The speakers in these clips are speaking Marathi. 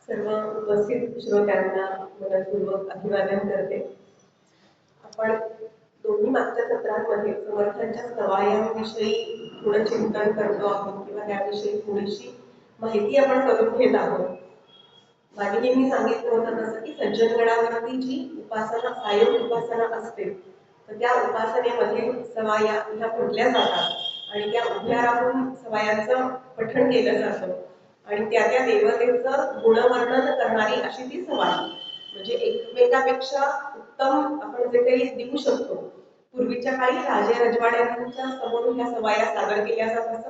सर्व उपस्थित श्रोत्यांना मनपूर्वक अभिवादन करते. आपण दोन्ही मागच्या सत्रांमध्ये समर्थांच्या सवायांविषयी थोडं चिंतन करतो आहोत किंवा त्याविषयी थोडीशी माहिती आपण करून घेत आहोत. मागे मी सांगितलं होतं तसं की सज्जनगणावरती जी उपासना सायं उपासना असते तर त्या उपासनेमध्ये सवाया ह्या म्हटल्या जातात आणि त्या उभ्या राहून सवायांचं पठण केलं जातं आणि त्या त्या देवतेचं गुणवर्णन करणारी अशी ती सवाई, म्हणजे एकमेकापेक्षा उत्तम आपण जे काही देऊ शकतो. पूर्वीच्या काळी राजे रजवाड्यांच्या समोर ह्या सवाया सादर केल्या जात असत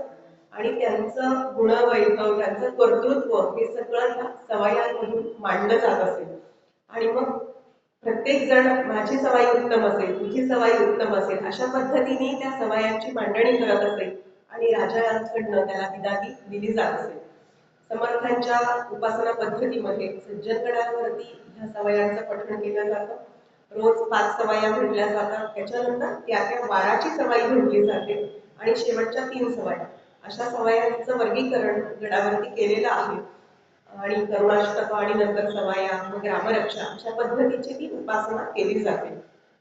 आणि त्यांचं गुणवैभव, त्यांचं कर्तृत्व हे सगळं ह्या सवायांमधून मांडलं जात असेल. आणि मग प्रत्येक जण माझी सवाई उत्तम असेल, तुझी सवाई उत्तम असेल, अशा पद्धतीने त्या सवायांची मांडणी करत असेल आणि राजांकडनं त्याला विदागी दिली जात असेल. समर्थांच्या उपासना पद्धतीमध्ये सज्जनगणावरती ह्या सवयांचं पठण केलं जातं. रोज 5 सवया म्हटल्या जातात, त्याच्यानंतर त्या त्या वाराची सवाई म्हटली जाते आणि शेवटच्या 3 सवया अशा सवयांचं वर्गीकरण गडावरती केलेलं आहे. आणि करुणाष्टक आणि नंतर सवाया, मग रामरक्षा अशा पद्धतीची ती उपासना केली जाते.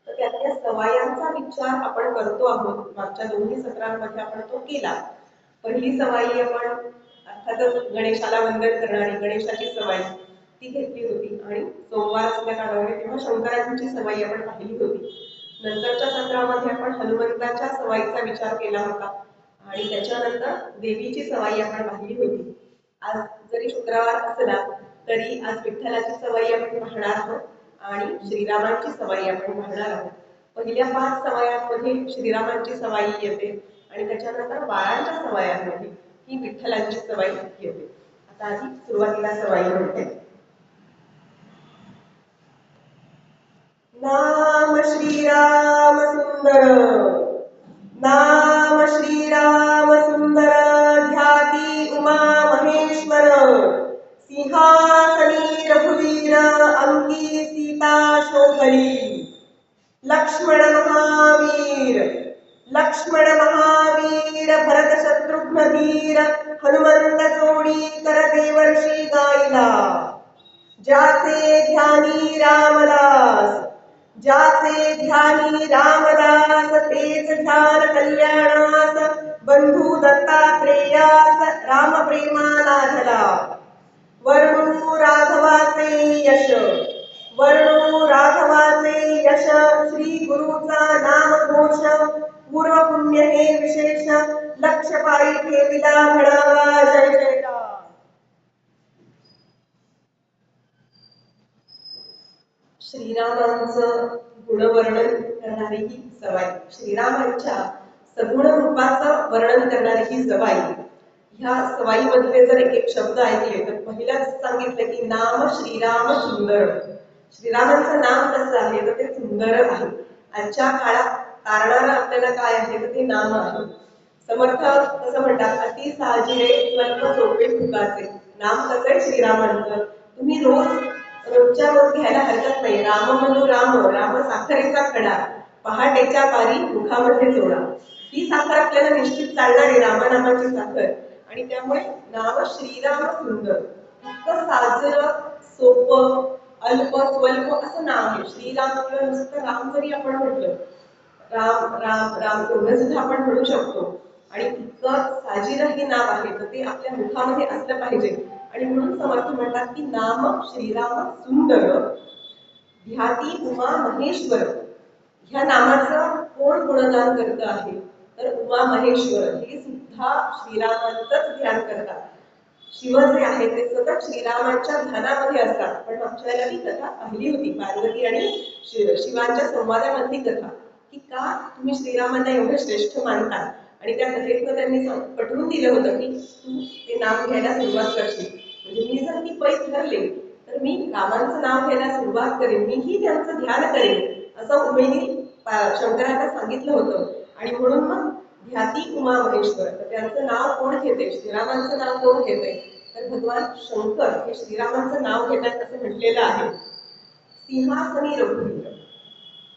तर त्यातल्या सवायांचा विचार आपण करतो आहोत. मागच्या दोन्ही सत्रांमध्ये आपण तो केला. पहिली सवाई आपण अर्थातच गणेशाला वंदन करणारी गणेशाची सवाई ती घेतली होती आणि सोमवार असल्या कारणाने तेव्हा शंकरांची सवाई आपण पाहिली होती. नंतरच्या सत्रामध्ये आपण हनुमंताच्या सवाईचा विचार केला होता आणि त्याच्यानंतर देवीची सवाई आपण पाहिली होती. आज जरी शुक्रवार असला तरी आज विठ्ठलाची सवाई आपण पाहणार आहोत आणि श्रीरामांची सवाई आपण पाहणार आहोत. पहिल्या 5 सवायांमध्ये श्रीरामांची सवाई येते आणि त्याच्यानंतर बाळांच्या सवायांमध्ये ही विठ्ठलांची सवाई येते. आता आधी सुरुवातीला सवाई म्हणते. नाम श्रीराम सुंदर, नाम श्रीराम सुंदर, ध्याती उमा महेश्वर, सिंहासनी रघुवीर, अंकी सीता शोभली. लक्ष्मण महावीर, लक्ष्मण महावीर, भरत शत्रुघ्न धीर, हनुमंत जोडी कर देवर्षी गायला. ज्याचे ध्यानी रामदास, ज्याचे ध्यानी रामदास, तेच ध्यान कल्याणास, बंधू दत्तात्रेयास राम प्रेमा लाधला. वर्णू राघवाचे यश, वर्णू राघवाचे यश, श्री गुरुचा नाम घोष, पूर्व पुण्य हे विशेष, लक्ष पायी ठेविला म्हणावा जय जयकार. श्रीरामांचं गुणवर्णन करणारी ही सवाई, श्रीरामांच्या सगुण रूपाचं वर्णन करणारी ही सवाई. ह्या सवाईमधले जर एक शब्द ऐकले तर पहिलाच सांगितलं की नाम श्रीराम सुंदर. श्रीरामांचं नाम कसं आहे तर ते सुंदर आहे. आजच्या काळात तारणारं आपल्याला काय आहे तर ते नाम आहे. समर्थ कसं म्हणतात, अति साजिरे स्वल्प सोपे फुकाचे. नाम कसं आहे श्रीरामांचं, तुम्ही रोजच्या रोज घ्यायला हरकत नाही. राम म्हणू राम, राम साखरेचा खडा, पहाटेच्या पारी मुखामध्ये जोडा. ही साखर आपल्याला निश्चित चालणार आहे, रामनामाची साखर. आणि त्यामुळे नाम श्रीराम सुंदर, इतकं साजरं, सोपं, अल्प स्वल्प असं नाव आहे. श्रीराम किंवा नुसतं राम जरी आपण म्हटलं, राम राम राम एवढं सुद्धा आपण म्हणू शकतो. आणि इतकं साजिरं हे नाव आहे तर ते आपल्या मुखामध्ये असलं पाहिजे. आणि म्हणून समर्थ म्हणतात की नाम श्रीराम सुंदर, ध्याती उमा महेश्वर. ह्या नामाचं कोण गुणगान करत आहे तर उमा महेश्वर हे सुद्धा श्रीरामांचंच ध्यान करतात. शिव जे आहे ते सतत श्रीरामांच्या ध्यानामध्ये असतात. पण मागच्या वेळेला ही कथा पाहिली होती, पार्वती आणि शिवांच्या संवादामधली कथा, की का तुम्ही श्रीरामांना एवढे श्रेष्ठ मानता. आणि त्या कथेतनं त्यांनी पटवून दिलं होतं की तू ते नाव घ्यायला सुरुवात करशील, म्हणजे मी जर ती पैस ठरले तर मी रामांचं नाव घ्यायला सुरुवात करेन, मीही त्यांचं ध्यान करेन, असं उमेदीने शंकरांना सांगितलं होतं. आणि म्हणून मग ध्याती उमा महेश्वर, तर त्यांचं नाव कोण घेते, श्रीरामांचं नाव कोण घेते तर भगवान शंकर हे श्रीरामांचं नाव घेतात असं म्हटलेलं आहे. सिंहासनी रघुवीर,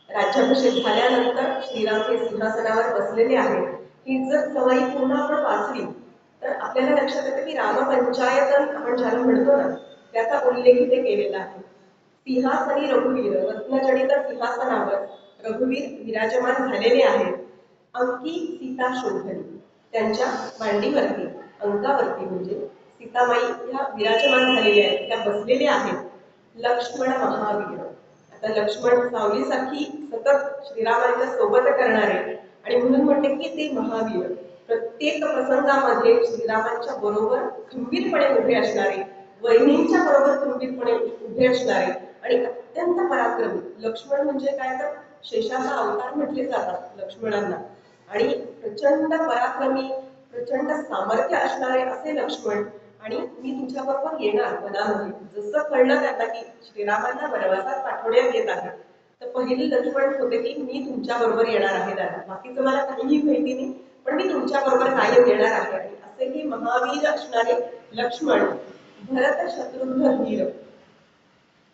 राज्याभिषेक झाल्यानंतर श्रीराम हे सिंहासनावर बसलेले आहेत. ही जर सवाई पूर्ण आपण वाचली तर आपल्याला लक्षात येतं की रामपंचायतन आपण ज्याला म्हणतो ना, त्याचा उल्लेख इथे केलेला आहे. सिंहासनी रघुवीर, रत्नजडित सिंहासनावर रघुवीर विराजमान झालेले आहेत. अंकी सीता शोधली, त्यांच्या मांडीवरती, अंकावरती म्हणजे सीतामाई ह्या विराजमान झालेल्या आहेत, त्या बसलेल्या आहेत. लक्ष्मण महावीर, आता लक्ष्मण सावलीसारखी सतत श्रीरामांच्या सोबत करणारे आणि म्हणून म्हणते की ते महावीर, प्रत्येक प्रसंगामध्ये श्रीरामांच्या बरोबर खंबीरपणे उभे असणारे, वहिनींच्या बरोबर खंबीरपणे उभे असणारे आणि अत्यंत पराक्रमी. लक्ष्मण म्हणजे काय तर शेषाचा अवतार म्हटले जातात लक्ष्मणांना, आणि प्रचंड पराक्रमी, प्रचंड सामर्थ्य असणारे असे लक्ष्मण. आणि मी तुझ्याबरोबर येणार वनामध्ये. जसं कळलं त्यांना की श्रीरामांना वनवासात पाठवण्यात येत आहे, तर पहिले लक्ष्मण होते की मी तुमच्या बरोबर येणार आहे दादा, बाकीचं मला काहीही माहिती नाही, पण मी तुमच्या बरोबर कायम येणार आहे. आणि असे हे महावीर असणारे लक्ष्मण, भरत शत्रुघ्न धीर,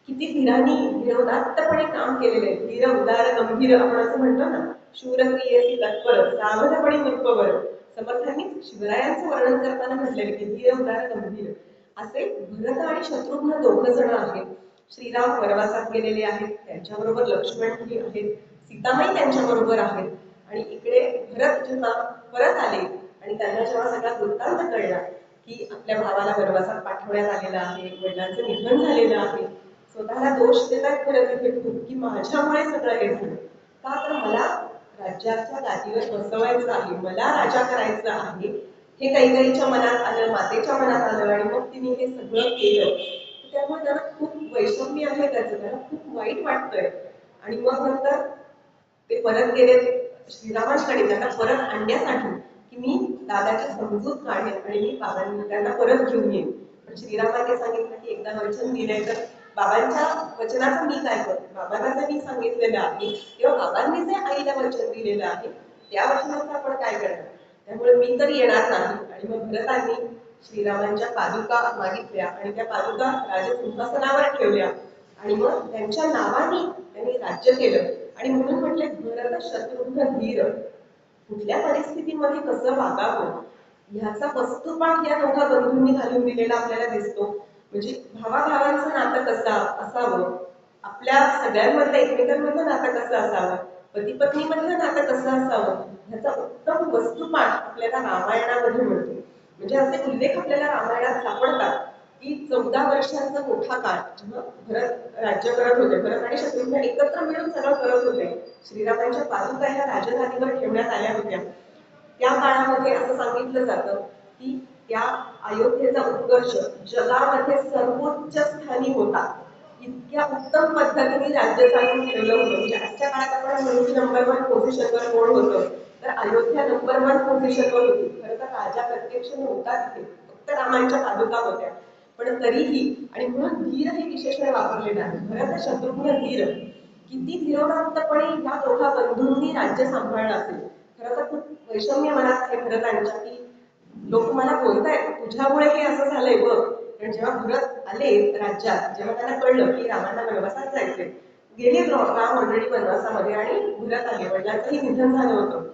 किती धीरांनी धीरोदात्तपणे काम केलेले. धीर उदार गंभीर आपण असं म्हणतो ना, शूरक्रियेसी तत्पर सावधपणे निरुपवर. समर्थांनी शिवरायांचं वर्णन करताना म्हटलेले की धीर उदार गंभीर. असे भरत आणि शत्रुघ्न दोघ जण आहेत. श्रीराम वनवासात गेलेले आहेत, त्यांच्याबरोबर लक्ष्मणही आहेत, सीतामाई त्यांच्याबरोबर आहेत. आणि इकडे भरत जेव्हा परत आले आणि त्यांना जेव्हा सगळा वृत्तांत कळला की आपल्या भावाला वनवासात पाठवण्यात आलेला आहे, वडिलांचं निधन झालेलं आहे, स्वतःला दोष देतात खरं तिथे खूप की माझ्यामुळे सगळं हे झालं. का तर मला राज्याच्या गादीवर बसवायचं आहे, मला राजा करायचं आहे, हे कैकेयीच्या मनात आलं, मातेच्या मनात आलं आणि मग तिने हे सगळं केलं. त्यामुळे त्याला खूप वैषम्य आहे त्याचं, त्याला खूप वाईट वाटतंय. आणि मग नंतर ते परत गेले श्रीरामांकडे त्यांना परत आणण्यासाठी की मी दादाची समजूत काढेन आणि मी बाबांनी त्यांना परत घेऊन येईन. पण श्रीरामाने सांगितलं की एकदा वचन दिलंय तर बाबांच्या वचनाचं मी काय करतो, बाबांना जर मी सांगितलेलं आहे किंवा बाबांनी जे आईला वचन दिलेलं आहे त्या वचनाचं आपण काय करणार, त्यामुळे मी तर येणार नाही. आणि मग भरतांनी श्रीरामांच्या पादुका मागितल्या आणि त्या पादुका राजसिंहासनावर ठेवल्या आणि मग त्यांच्या नावाने त्यांनी राज्य केलं. आणि म्हणून म्हटले भरत शत्रुघ्न धीर, कुठल्या परिस्थितीमध्ये कसं वागावं ह्याचा वस्तुपाठ या दोघा बंधूंनी घालून दिलेला आपल्याला दिसतो. म्हणजे भावाभावांचं नातं कसं असावं, आपल्या सगळ्यांमधलं एकमेकांमधलं नातं कसं असावं, पती पत्नीमधलं नातं कसं असावं, ह्याचा उत्तम वस्तुपाठ आपल्याला रामायणामध्ये मिळतो. म्हणजे असे उल्लेख आपल्याला रामायणात सापडतात की 14 वर्षांचा मोठा काळ जेव्हा भरत राज्य करत होते, भरत आणि शत्रुघ्न एकत्र मिळून सगळं करत होते, श्रीरामांच्या पादुका ह्या राजधानीवर ठेवण्यात आल्या होत्या. त्या काळामध्ये असं सांगितलं जातं की त्या अयोध्येचा उत्कर्ष जगामध्ये सर्वोच्च स्थानी होता. इतक्या उत्तम पद्धतीने राज्य चालवून ठेवलं होतं. म्हणजे आजच्या काळात आपण म्हणू की नंबर 1 पोझिशनवर कोण होतं, तर अयोध्या नंबर 1 पोझिशनवर होती. खरं तर राजा प्रत्यक्ष नव्हता तिथे, फक्त रामांच्या पादुका होत्या. पण तरीही, आणि म्हणून धीर हे विशेषण वापरलेलं आहे. भरत शत्रुघ्न धीर, किती धीरोदात्तपणे ह्या दोघा बंधूंनी राज्य सांभाळलं असेल. खरं तर खूप वैषम्य मनात आहे भरतांच्या की लोक मला बोलतायत तुझ्यामुळे हे असं झालंय बघ. पण जेव्हा भरत आले राज्यात, जेव्हा त्यांना कळलं की रामांना वनवासात जायचे, गेले राम ऑलरेडी वनवासामध्ये आणि भरत आले, वडिलांचंही निधन झालं होतं.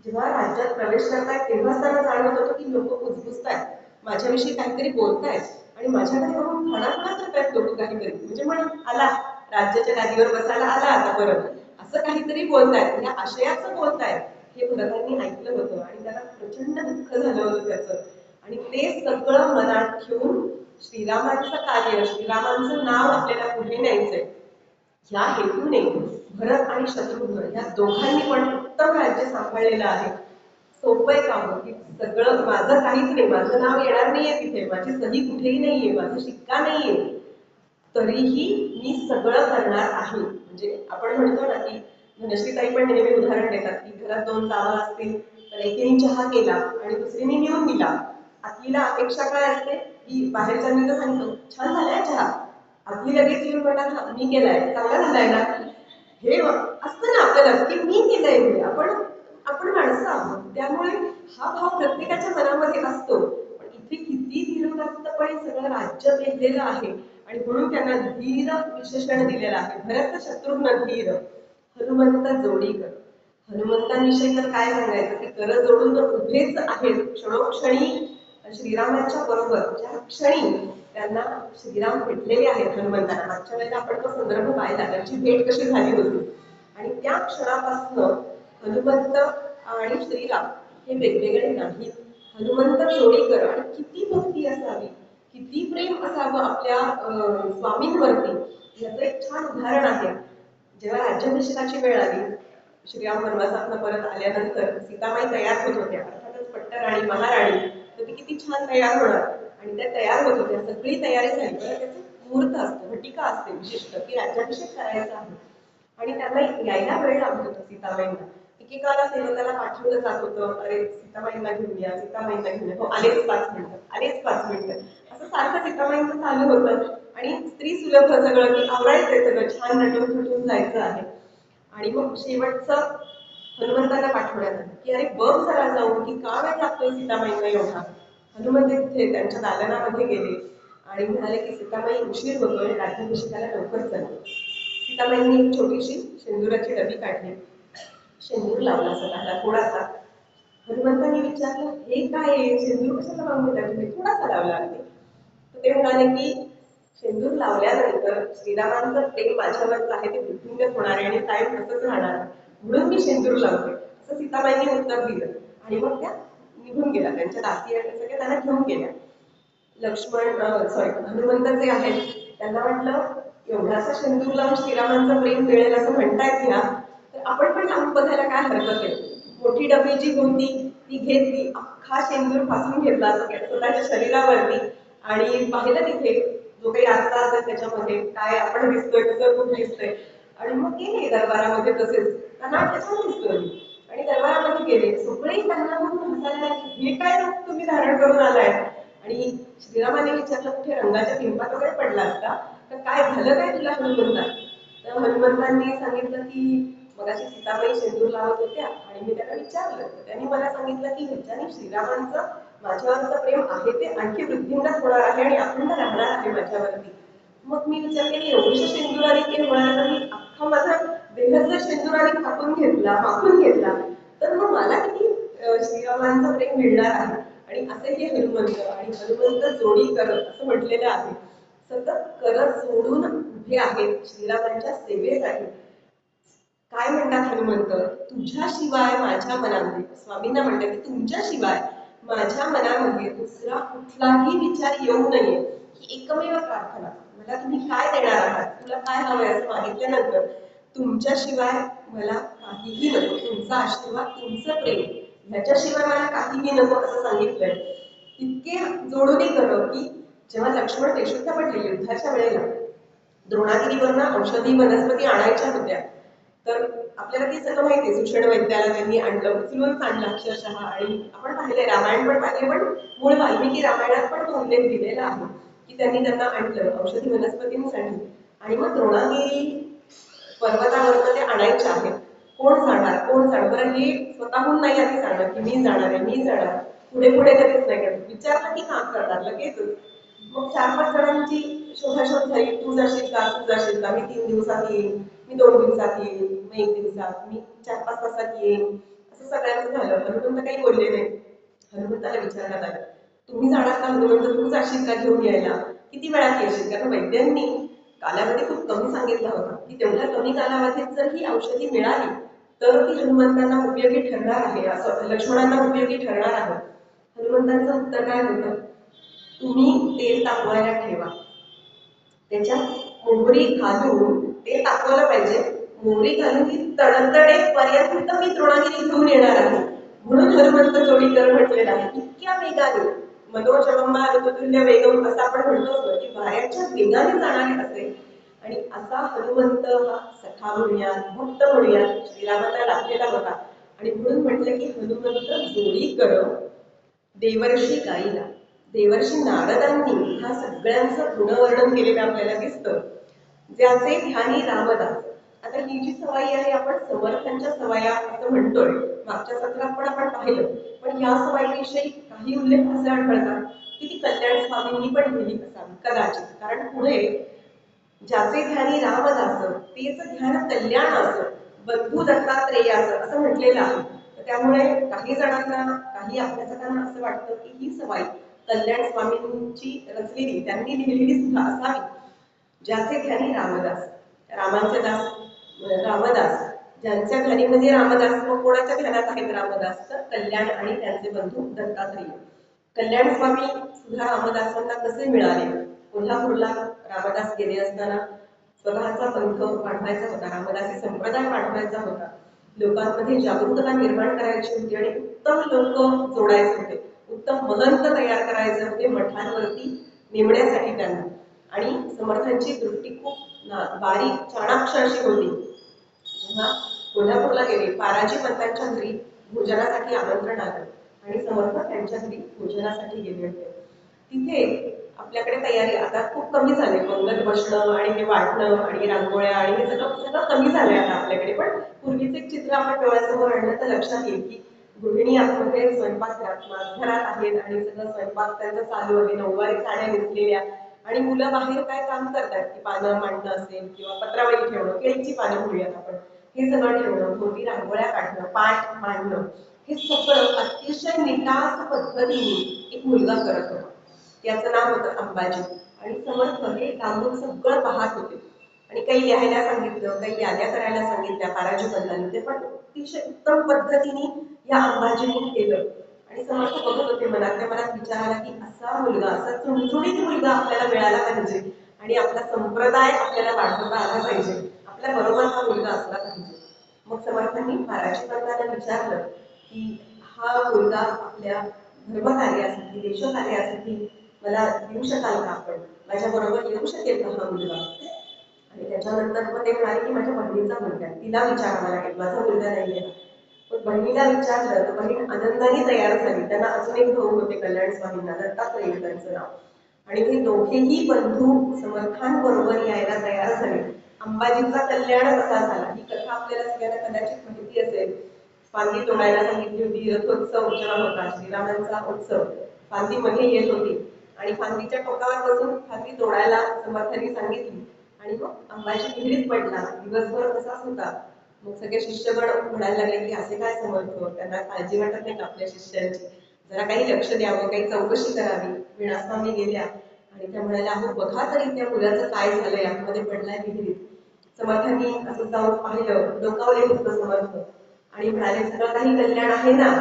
जेव्हा राज्यात प्रवेश करतायत तेव्हाच त्यांना जाणवत होतं की लोक कुजबुजतायत, माझ्याविषयी काहीतरी बोलतायत आणि माझ्याकडे बघून खाणाखुणा करतायत लोक काहीतरी. म्हणजे म्हण आला राज्याच्या गादीवर बसायला आला आता परत, असं काहीतरी बोलतायत, या आशयाचं बोलतायत. हे भरतांनी ऐकलं होतं आणि त्याला प्रचंड दुःख झालं होतं त्याचं. आणि ते सगळं मनात ठेवून श्रीरामांचं कार्य, श्रीरामांचं नाव आपल्याला पुढे न्यायचंय या हेतूने भरत आणि शत्रुघ्न या दोघांनी पण उत्तम राज्य सांभाळलेलं आहे. सोपं काम की सगळं माझं काहीच नाही, माझं नाव येणार नाहीये तिथे, माझी सही कुठेही नाहीये, माझा शिक्का नाहीये, तरीही मी सगळं करणार आहे. म्हणजे आपण म्हणतो ना की धनश्रीताई पण नेहमी उदाहरण देतात की घरात 2 जावा असतील तर एकीने चहा केला आणि दुसरीने नेऊन दिला. आतलीला अपेक्षा काय असते की बाहेरच्यांनी तर सांगतो छान झालाय चहा, आपली लगेच येऊन म्हणतात हा मी केलाय, चांगला झालाय ना, हे असतं ना आपल्याला की मी केलंय हे. आपण माणसं आहोत, त्यामुळे हा भाव प्रत्येकाच्या मनामध्ये असतो. पण इथे किती धीरोदात्तपणे सगळं राज्य पेरलेलं आहे आणि म्हणून त्यांना धीर विशेषण दिलेलं आहे. भरत शत्रुघ्न धीर, हनुमंत जोडीकर. हनुमंतांविषयी तर काय सांगायचं, ते कर जोडून तर उभेच आहेत, क्षणोक्षणी श्रीरामांच्या बरोबर ज्या क्षणी त्यांना श्रीराम भेटलेले आहेत हनुमंतांना, मागच्या वेळेला आपण तो संदर्भ पाहिला, त्यांची भेट कशी झाली होती, आणि त्या क्षणापासून हनुमंत आणि श्रीराम हे वेगवेगळे नाहीत. हनुमंत जोडीकर, आणि किती भक्ती असावी, किती प्रेम असावं आपल्या स्वामींवरती, याचं एक छान उदाहरण आहे. जेव्हा राज्याभिषेकाची वेळ आली, श्रीराम वनवासातनं परत आल्यानंतर सीतामाई तयार होत होत्या, अर्थातच पट्टराणी महाराणी, तर ती किती छान तयार होणार, आणि त्या तयार होत होत्या, सगळी तयारी झाली. तर त्याचं मुहूर्त असतं, घटिका असते विशिष्ट, की राज्याभिषेक करायचा आहे, आणि त्यांना यायला वेळ लागत होता सीतामाईंना. एकेकाला सेवकाला पाठवलं जात होतं, अरे सीतामाईंना घेऊन या, सीतामाईंना घेऊन या, हो आलेच 5 मिनिटं, आलेच 5 मिनिटं, असं सारखं सीतामाईंचं चालू होतं. आणि स्त्री सुलभ सगळं, की आवरायचंय सगळं, छान नटून फुटून जायचं आहे. आणि मग शेवटचं हनुमंताला पाठवण्यात आलं, की अरे बघ जरा जाऊन की का वेळ लागतोय सीतामाईंना एवढा. हनुमंत तिथे त्यांच्या दालनामध्ये गेले आणि म्हणाले की सीतामाई उशीर होतोय, राज्याभिषेकाला लवकर चला. सीतामाईंनी एक छोटीशी शेंदुराची डबी काढली, शेंदूर लावला स्वतःला थोडासा. हनुमंतांनी विचारलं, हे काय आहे, शेंदूर कशाला लावून देता तुम्ही, थोडासा लावला अगदी. तर ते म्हणाले की शेंदूर लावल्यानंतर श्रीरामांचं प्रेम माझ्यावरच आहे, ते वृद्धिंगत होणार आहे आणि कायम तसंच राहणार, म्हणून मी शेंदूर लावते, असं सीताबाईंनी उत्तर दिलं. आणि मग त्या निघून गेल्या, त्यांच्या दासी आणि सगळ्या त्यांना घेऊन गेल्या. हनुमंत जे आहेत त्यांना वाटलं एवढासा शेंदूर लावून श्रीरामांचं प्रेम मिळेल असं म्हणतायत ह्या, तर आपण पण लावून बघायला काय हरकत आहे. मोठी डबी जी होती ती घेतली, अख्खा शेंदूर फासून घेतला स्वतःच्या शरीरावरती, आणि पाहिलं तिथे जो काही रास्ता असेल त्याच्यामध्ये काय आपण दिसतोय, कसं खूप दिसतंय, आणि मग गेले दरबारामध्ये. तसेच त्यांना छान दिसतोय, आणि दरबारामध्ये गेले, सगळे त्यांना म्हणून हसायला लागले, हे काय रूप तुम्ही धारण करून आलाय. आणि श्रीरामाने विचारलं, कुठे रंगाच्या पिंपात वगैरे पडला असता, तर काय झालं काय तुला हनुमंता. तर हनुमंतांनी सांगितलं की मगाशी सीताबाई शेंदूर लावत होत्या आणि मी त्यांना विचारलं, तर त्यांनी मला सांगितलं की ह्याच्याने श्रीरामांचं माझ्यावरचं प्रेम आहे ते आणखी वृद्धिंगत होणार आहे आणि अखंड राहणार आहे माझ्यावरती. मग मी विचार केला, एवढ्याशा शेंदुराने ते होणार, तर मी अख्खा माझा देहच शेंदुराने थापून घेतला, माखून घेतला, तर मग मला किती श्रीरामांचं प्रेम मिळणार आहे. आणि असे हे हनुमंत, आणि हनुमंत जोडी करत असं म्हटलेलं आहे, सतत करत जोडून उभे आहेत श्रीरामांच्या सेवेसाठी. काय म्हणतात हनुमंत, तुझ्याशिवाय माझ्या मनामध्ये, स्वामींना म्हणतात की तुमच्याशिवाय माझ्या मनामध्ये दुसरा कुठलाही विचार येऊ नये, ही एकमेव प्रार्थना. मला तुम्ही काय देणार आहात, तुला काय हवंय असं मागितल्यानंतर तुमच्याशिवाय मला काहीही नको, तुमचा आशीर्वाद, तुमचं प्रेम, ह्याच्याशिवाय मला काहीही नको असं सांगितलंय. इतके जोडून करो की जेव्हा लक्ष्मण पेशुद्ध पडले युद्धाच्या वेळेला, द्रोणागिरीवरनं औषधी वनस्पती आणायच्या होत्या, तर आपल्याला ती सगळं माहिती, सुषण वैद्याला त्यांनी आणलं, उचलून आणलं अक्षरशः. आणि आपण पाहिलंय, रामायण पण पाहिले, पण मूळ वाल्मिकी रामायणात पण तो उल्लेख दिलेला आहे की त्यांनी त्यांना आणलं औषधी वनस्पतींसाठी. आणि मग द्रोणागिरी पर्वतावरनं ते आणायचे आहेत, कोण जाणार, कोण जाणार, बरं हे स्वतःहून नाही आधी सांगणार की मी जाणार आहे, मी जाणार, पुढे पुढे कधीच नाही करत, विचारलं की काम करणार लगेचच. मग 4-5 जणांची शोधाशोध झाली, तू जाशील का, तू जाशील का, मी 3 दिवसात येईन, मी 2 दिवसात येईन, मी 1 दिवसात, मी 4-5 तासात येईन, असं सगळ्यांचं झालं. हनुमंत काही बोलले नाही. हनुमंताला विचारण्यात आलं, तुम्ही जाणार का हनुमंत, तू जाशील का घेऊन यायला, किती वेळात येशील, कारण वैद्यांनी कालावधी खूप कमी सांगितला होता की तेवढ्या कमी कालावधीत जर ही औषधी मिळाली तर ती हनुमंतांना उपयोगी ठरणार आहे, असं लक्ष्मणांना उपयोगी ठरणार आहे. हनुमंतांचं उत्तर काय होतं, तुम्ही तेल तापवायला ठेवा, त्याच्यात मोहरी घालून ते तापवलं पाहिजे, मोहरी घालून ती तडतडेपर्यंत मी द्रोणागिरी घेऊन येणार आहे. म्हणून हनुमंत जोडीकर म्हटलेला आहे, इतक्या वेगाने, मनोजवम्मा ऋतुतुल्य वेगम असं आपण म्हणतो की वाऱ्याच्या वेगाने जाणारे असे. आणि असा हनुमंत हा सखा म्हणूयात, भक्त म्हणूयात, श्रीरामाला लाभलेला होता. आणि म्हणून म्हटलं की हनुमंत जोडी कर देवर्षी गाईला. देवर्षी नारदांनी हा सगळ्यांचं गुणवर्णन केलेलं आपल्याला दिसतं, ज्याचे ध्यानी रामदास. आता ही जी सवाई आहे आपण समर्थांच्या सवाया असं म्हणतोय, मागच्या सत्रात पण आपण पाहिलं, पण या सवाईविषयी काही उल्लेख असे आढळतात की ती कल्याण स्वामींनी पण केली असावी कदाचित, कारण पुढे ज्याचे ध्यानी रामदास तेच ध्यान कल्याण असं, बंधू दत्तात्रेयाचं असं म्हटलेलं आहे. त्यामुळे काही जणांना, काही अभ्यासकांना असं वाटतं की ही सवाई कल्याण स्वामींची रचलेली, त्यांनी लिहिलेली सुद्धा असावी. ज्याचे ध्यानी रामदास, रामांचे दास रामदास, ज्यांच्या ध्यानीमध्ये रामदास, मग कोणाच्या ध्यानात आहेत रामदास? तर कल्याण आणि त्यांचे बंधू दत्तात्रेय. कल्याण स्वामी सुद्धा रामदासांना कसे मिळाले? कोल्हापूरला रामदास गेले असताना स्वतःचा पंथ वाढवायचा होता, रामदासी संप्रदाय वाढवायचा होता, लोकांमध्ये जागरूकता निर्माण करायची होती आणि उत्तम लोक जोडायचे होते, उत्तम महंत तयार करायचे होते मठांवरती नेमण्यासाठी त्यांना. आणि समर्थांची दृष्टी खूप बारीक चाणाक्ष अशी होती. जेव्हा कोल्हापूरला गेले, पाराजी पंतांच्या घरी भोजनासाठी आमंत्रण आलं आणि समर्थ त्यांच्या घरी भोजनासाठी गेले होते. तिथे आपल्याकडे तयारी आता खूप कमी झाली, मंगल बसणं आणि हे वाटणं आणि रांगोळ्या आणि हे सगळं सगळं कमी झालंय आता आपल्याकडे. पण पूर्वीचे एक चित्र आपण डोळ्यासमोर आणलं तर लक्षात येईल की गृहिणी आतमध्ये स्वयंपाकघरात आहेत आणि सगळं स्वयंपाक त्यांचं चालू आहे, नऊवारी साड्या नेसलेल्या, आणि मुलं बाहेर काय काम करतात की पानं मांडणं असेल किंवा पत्रावळी ठेवणं, केळीची पानं म्हणूयात आपण, हे सगळं ठेवणं, भोवती रांगोळ्या काढणं, पाठ मांडणं, हे सगळं अतिशय निटास पद्धतीने एक मुलगा करत होता. याचं नाव होतं अंबाजी. आणि समर्थ हे लांबून सगळं पाहत होते आणि काही लिहायला सांगितलं, काही याद्या करायला सांगितल्या पाराजी पंतांनी, ते पण अतिशय उत्तम पद्धतीने या अंबाजींनी केलं. आणि समर्थ बघत होते, मनातल्या मनात विचार आला की असा मुलगा, असा चुणचुणीत मुलगा आपल्याला मिळाला पाहिजे आणि आपला संप्रदाय आपल्याला वाढवता आला पाहिजे, आपल्या बरोबर हा मुलगा असला पाहिजे. मग समर्थांनी पाराजी पंतांना विचारलं की हा मुलगा आपल्या धर्मकार्यासाठी, देशकार्यासाठी मला देऊ शकाल का? आपण माझ्या बरोबर येऊ शकेल का हा मुलगा? आणि त्याच्यानंतर मग ते म्हणाले की माझ्या बहिणीचा मुलगा आहे, तिला विचारावं लागेल, माझा मुलगा नाही आहे. मग बहिणीला विचारलं तर बहीण आनंदाने तयार झाली. त्यांना अजून एक भाऊ होते कल्याण स्वामींना, दत्तात्रेय त्यांचं नाव, आणि हे दोघेही बंधू समर्थांबरोबर यायला तयार झाले. अंबाजींचा कल्याण कसा झाला ही कथा आपल्याला सगळ्यांना कदाचित माहिती असेल. फांदी तोडायला सांगितली होती, रथोत्सव जेव्हा होता, श्रीरामांचा उत्सव, फांदी मध्ये येत होती आणि फांदीच्या टोकावर बसून फांदी तोडायला समर्थांनी सांगितली आणि मग अंबाजी विहिरीत पडला. दिवसभर तसाच होता. मग सगळे शिष्यगण म्हणायला लागले की असे काय समर्थ, त्यांना काळजी वाटत नाही का आपल्या शिष्यांची, जरा काही लक्ष द्यावं, काही चौकशी करावी. वीणास्वामी गेल्या आणि त्या म्हणाल्या, अहो बघा तरी त्या मुलाचं काय झालंय, आतमध्ये पडलाय विहिरीत. समर्थांनी असं जाऊन पाहिलं, डोकावले होतं समर्थ आणि म्हणाले सगळं काही कल्याण आहे ना?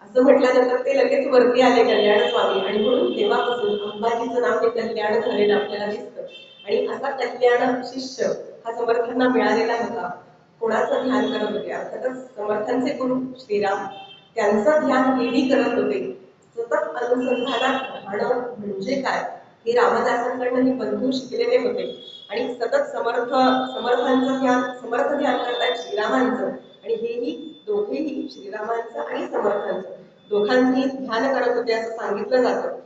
असं म्हटल्यानंतर ते लगेच वरती आले कल्याण स्वामी. आणि म्हणून तेव्हापासून अंबाजीचं नाव हे कल्याण झालेलं आपल्याला दिसतं. आणि असा कल्याण शिष्य हा समर्थांना मिळालेला होता. कोणाचं ध्यान करत होते? अर्थातच समर्थांचे गुरु श्रीराम, त्यांचं ध्यान हेही करत होते. सतत अनुसंधानात राहणं म्हणजे काय हे रामदासांकडनं हे बंधू शिकलेले होते. आणि सतत समर्थांचं ध्यान, समर्थ ध्यान करतात श्रीरामांचं, आणि हेही दोघेही श्रीरामांचं आणि समर्थांचं दोघांचंही ध्यान करत होते असं सांगितलं जातं.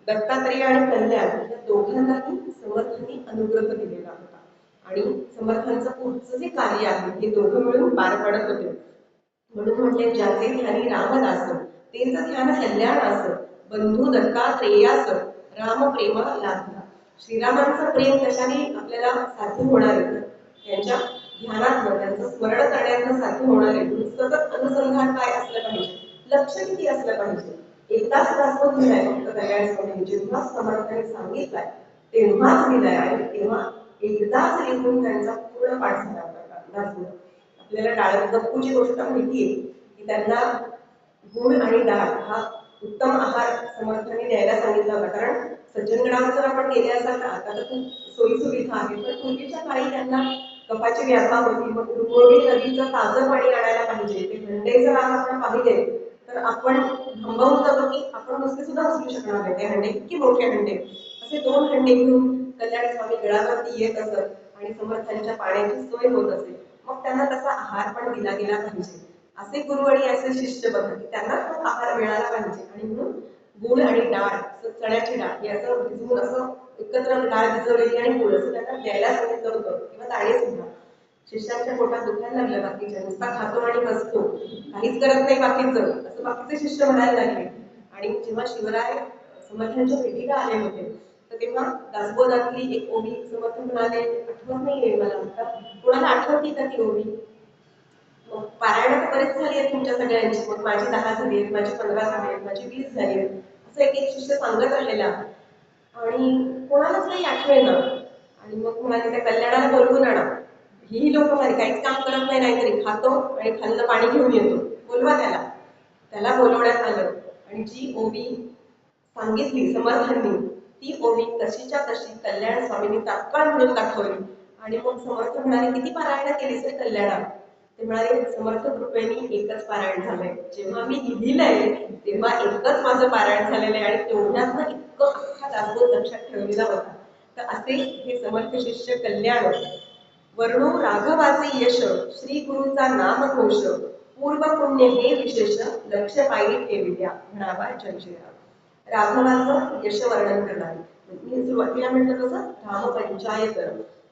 दत्तात्रेय आणि कल्याण या दोघांनाही समर्थांनी अनुग्रह दिलेला होता आणि समर्थांचं पुढचं जे कार्य आहे हे दोघं मिळून पार पडत होते. म्हणून म्हटले, ज्याचे ध्यानी रामदास तेच ध्यान कल्याण असं, बंधू दत्तात्रेयास राम प्रेम लाभला. श्रीरामांचं प्रेम कशाने आपल्याला साध्य होणार आहे? त्यांच्या ध्यानातनं, त्यांचं स्मरण करण्यातनं साध्य होणार आहे. सतत अनुसंधान काय असलं पाहिजे, लक्ष किती असलं पाहिजे. एकदाच दाखवून दिलाय फक्त कल्याण स्वामी, जेव्हा समर्थाने सांगितलाय तेव्हाच दिलाय आणि तेव्हा एकदाच लिहून त्यांचा पूर्ण पाठ झाला होता. आपल्याला डाळ गप्पूची गोष्ट माहितीये की त्यांना गुळ आणि डाळ हा उत्तम आहार समर्थाने द्यायला सांगितला होता. कारण सज्जनगडावर जर आपण गेले असाल तर आता तर खूप सोयीसुविधा आहे, पण पूर्वीच्या काळी त्यांना कफाची व्याधा होती. मग दुर्गोडी नदीचं ताजं पाणी आणायला पाहिजे. ते हंडे जर आज आपण पाहिले तर आपण थांबवून जातो की आपण नुसते सुद्धा उचलू शकणार नाही ते हंडे, इतके मोठे हंडे. असे 2 हंडे घेऊन कल्याण स्वामी गडावरती येत असत आणि समर्थांच्या पाण्याची सोय होत असे. मग त्यांना तसा आहार पण दिला गेला पाहिजे. असे गुरु आणि असे शिष्य बघा की त्यांना तो आहार मिळाला पाहिजे. आणि म्हणून गुळ आणि डाळ, चण्याची डाळ याचं भिजवून असं एकत्र डाळ भिजवलेली आणि गुळ असं त्यांना द्यायला सांगितलं होतं, किंवा दाणे सुद्धा. शिष्यांच्या पोटात दुखायला लागलं बाकीच्या, नुसता खातो आणि बसतो, काहीच करत नाही बाकीचं, असं बाकीचे शिष्य म्हणायला लागले. आणि जेव्हा शिवराय समर्थांच्या भेटीला आले होते तर तेव्हा दासबोधातली एक ओवी समर्थ म्हणाले, आठवत नाहीये मला आता, कोणाला आठवती का ती ओवी? मग पारायण तर बरेच झाली आहेत तुमच्या सगळ्यांची, मग माझी 10 झाली आहेत, माझी 15 झाली आहेत, माझी 20 झाली आहेत, असं एक एक शिष्य सांगत राहिलेला. आणि कोणालाच काही आठवेना. आणि मग म्हणाले त्या कल्याणाला बोलवून आणा. ही लोक म्हणे काहीच काम करत नाही, नाहीतरी खातो आणि खाल्लं पाणी घेऊन येतो, बोलवा त्याला. त्याला बोलवण्यात आलं आणि जी ओवी सांगितली समर्थांनी, ती ओवी तशीच्या तशी कल्याण स्वामींनी तात्काळ म्हणून दाखवली. आणि मग समर्थ म्हणाले किती पारायण केलीस रे कल्याणा? ते म्हणाले समर्थ कृपेने एकच पारायण झालंय. जेव्हा मी लिहिलंय तेव्हा एकच माझं पारायण झालेलं आहे आणि तेवढ्यातनं इतकं अख्खा दासबोध लक्षात ठेवलेला होता. तर असे हे समर्थ शिष्य कल्याण. वर्णो राघवाचे यश, श्री गुरूचा नामघोष, पूर्व पुण्य हे विशेष, लक्ष पायी ठेविल्या म्हणावा जंजिरा. राघवाचं यश वर्णन करणारी, मी सुरुवातीला म्हटलं तसं रामपंचायत.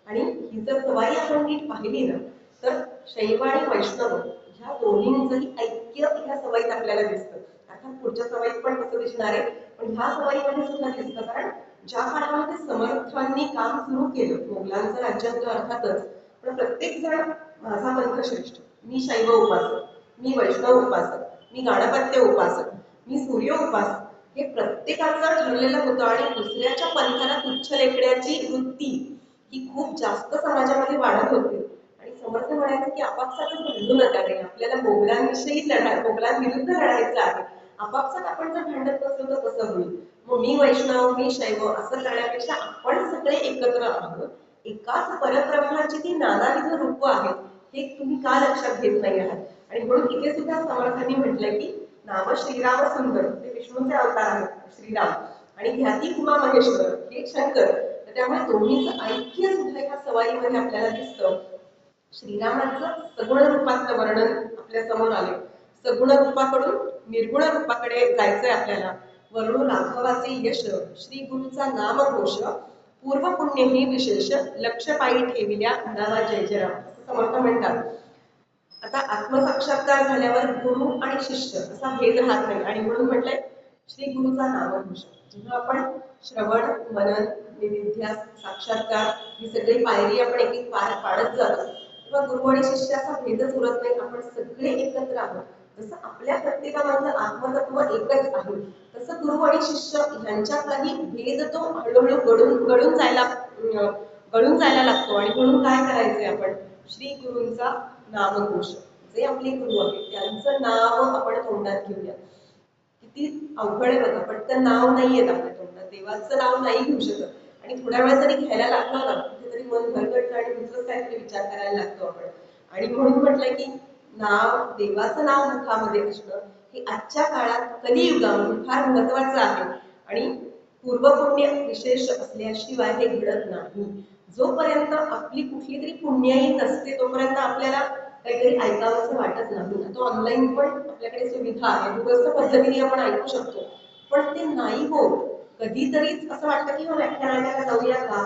आणि ही जर सवाई आपण नीट पाहिली ना, तर शैव आणि वैष्णव ह्या दोन्हींचंही ऐक्य ह्या सवाईत आपल्याला दिसतं. अर्थात पुढच्या सवाईत पण कसं दिसणार आहे, पण ह्या सवाईमध्ये सुद्धा दिसतं. कारण ज्या काळामध्ये समर्थांनी काम सुरू केलं, मोगलांचं राज्यात अर्थातच, पण प्रत्येक जण माझा मंत्र श्रेष्ठ, मी शैव उपासक, मी वैष्णव उपासक, मी गणपत्य उपासक, मी सूर्य उपासक, हे प्रत्येकाचं ठरलेलं होतं. आणि दुसऱ्याच्या पंथाला तुच्छ लेखण्याची वृत्ती ही खूप जास्त समाजामध्ये वाढत होती. आणि समर्थ म्हणायचं की आपापसातच भांडू नका रे, आपल्याला मोगलांविषयी मोगलांविरुद्ध लढायचं आहे. आपापसात आपण जर भांडत बसलो तर कसं होईल? मग मी वैष्णव, मी शैव असं करण्यापेक्षा आपण सगळे एकत्र आहोत. एकाच परब्रह्माची ती नानाविध रूप आहेत, हे तुम्ही का लक्षात घेत नाही आहात? आणि म्हणून इथे सुद्धा समर्थांनी म्हटलंय की नाम श्रीराम सुंदर, ते विष्णूंचे अवतार आहेत श्रीराम, आणि ध्याती उमा महेश्वर हे शंकर. त्यामुळे दोन्हीचं ऐक्य सुद्धा ह्या सवाईमध्ये आपल्याला दिसतं. श्रीरामाचं सगुण रूपातलं वर्णन आपल्या समोर आले. सगुण रूपाकडून निर्गुण रूपाकडे जायचंय आपल्याला. वरुण राघवाचे यश, श्री गुरूचा नामघोष, पूर्व पुण्य हे विशेष, लक्ष पायी ठेविल्या म्हणावा जय जयराम, असं समर्थ म्हणतात. आता आत्मसाक्षात्कार झाल्यावर गुरु आणि शिष्य असा भेद राहत नाही. आणि म्हणून म्हटलंय श्री गुरुचा नामघोष. जेव्हा आपण श्रवण, मनन, निधिध्यास, साक्षात्कार ही सगळी पायरी आपण एक एक पाडत जातो, तेव्हा गुरु आणि शिष्य असा भेदच उरत नाही. आपण सगळे एकत्र आहोत. जसं आपल्या प्रत्येकामधलं आत्मतत्व एकच आहे, तसं गुरु आणि शिष्य यांच्यातलाही भेद तो हळूहळू गळून जायला लागतो. आणि म्हणून काय करायचंय आपण? श्री गुरूंचा नामघोष, जे आपले गुरु आहेत त्यांचं नाव आपण तोंडात घेऊया. किती अवघड आहे बघा, पटकन नाव नाही येत आपल्या तोंडात, देवाचं नाव नाही घेऊ शकत. आणि थोड्या वेळ जरी घ्यायला लागलं ना, कुठेतरी मन भरकटतं आणि दुसरंच काहीतरी विचार करायला लागतो आपण. आणि म्हणून म्हटलंय की नाव, देवाचं नाव मुखामध्ये असणं हे आजच्या काळात कलियुगामध्ये फार महत्वाचं आहे. आणि पूर्वपुण्य विशेष असल्याशिवाय हे घडत नाही. जोपर्यंत आपली कुठली तरी पुण्याई नसते तोपर्यंत आपल्याला काहीतरी ऐकावंसं वाटत नाही. आता ऑनलाईन पण आपल्याकडे सुविधा आहे, दूरस्थ पद्धतीने आपण ऐकू शकतो, पण ते नाही होत. कधीतरीच असं वाटतं की व्याख्यानाला जाऊया का,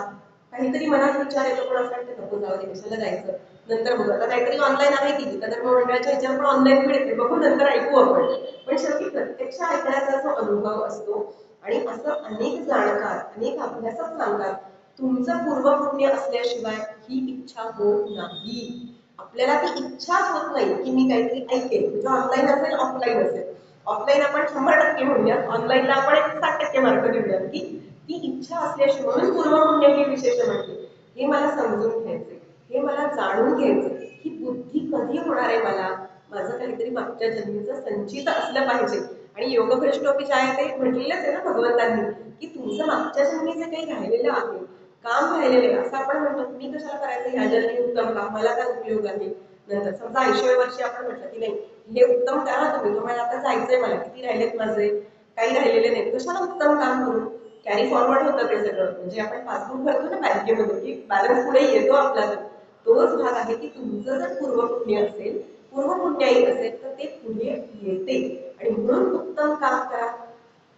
काहीतरी मनात विचार येतो, पण असं वाटतं नको जाऊ दे, कशाला जायचं, नंतर बघू. आता काहीतरी ऑनलाईन आहे की गीता धर्म मंडळाच्या ह्याच्यावर पण ऑनलाईन मिळते, बघू नंतर ऐकू आपण. पण शेवटी प्रत्यक्ष ऐकण्याचा असा अनुभव असतो. आणि असं अनेक जाणकार, अनेक अभ्यासक सांगतात, तुमचं पूर्वपुण्य असल्याशिवाय ही इच्छा होत नाही. आपल्याला ती इच्छाच होत नाही की मी काहीतरी ऐकेल, म्हणजे ऑनलाईन असेल ऑफलाईन असेल. ऑफलाईन आपण 100% म्हणूया, ऑनलाईनला आपण 60% मार्क देऊयात की ती इच्छा असल्याशिवाय. म्हणून पूर्वपुण्य हे विशेष म्हटले, हे मला समजून घ्यायचे, हे मला जाणून घ्यायचे, ही बुद्धी कधी होणार आहे मला, माझं काहीतरी मागच्या जन्मीचं संचित असलं पाहिजे. आणि योगभ्रष्टोपी आहे ते म्हटलेलंच आहे ना भगवंतांनी, की तुमचं मागच्या जन्मी जे काही राहिलेलं आहे, काम राहिलेलं आहे, असं आपण म्हणतो मी कशाला करायचं ह्या जन्मी उत्तम काम, मला काय उपयोग आहे. नंतर समजा 80व्या वर्षी आपण म्हटलं की नाही हे उत्तम करा तुम्ही, तुम्हाला आता जायचंय, मला किती राहिलेत माझे, काही राहिलेले नाही, कशाला उत्तम काम करू. कॅरी फॉरवर्ड होतं ते सगळं. म्हणजे आपण पासबुक भरतो ना बँकेमध्ये की बॅलन्स पुढे येतो आपला, तोच भाग आहे की तुमचं जर पूर्वपुण्य असेल, पूर्वपुण्याई असेल, तर ते पुढे येते. आणि म्हणून उत्तम काम करा,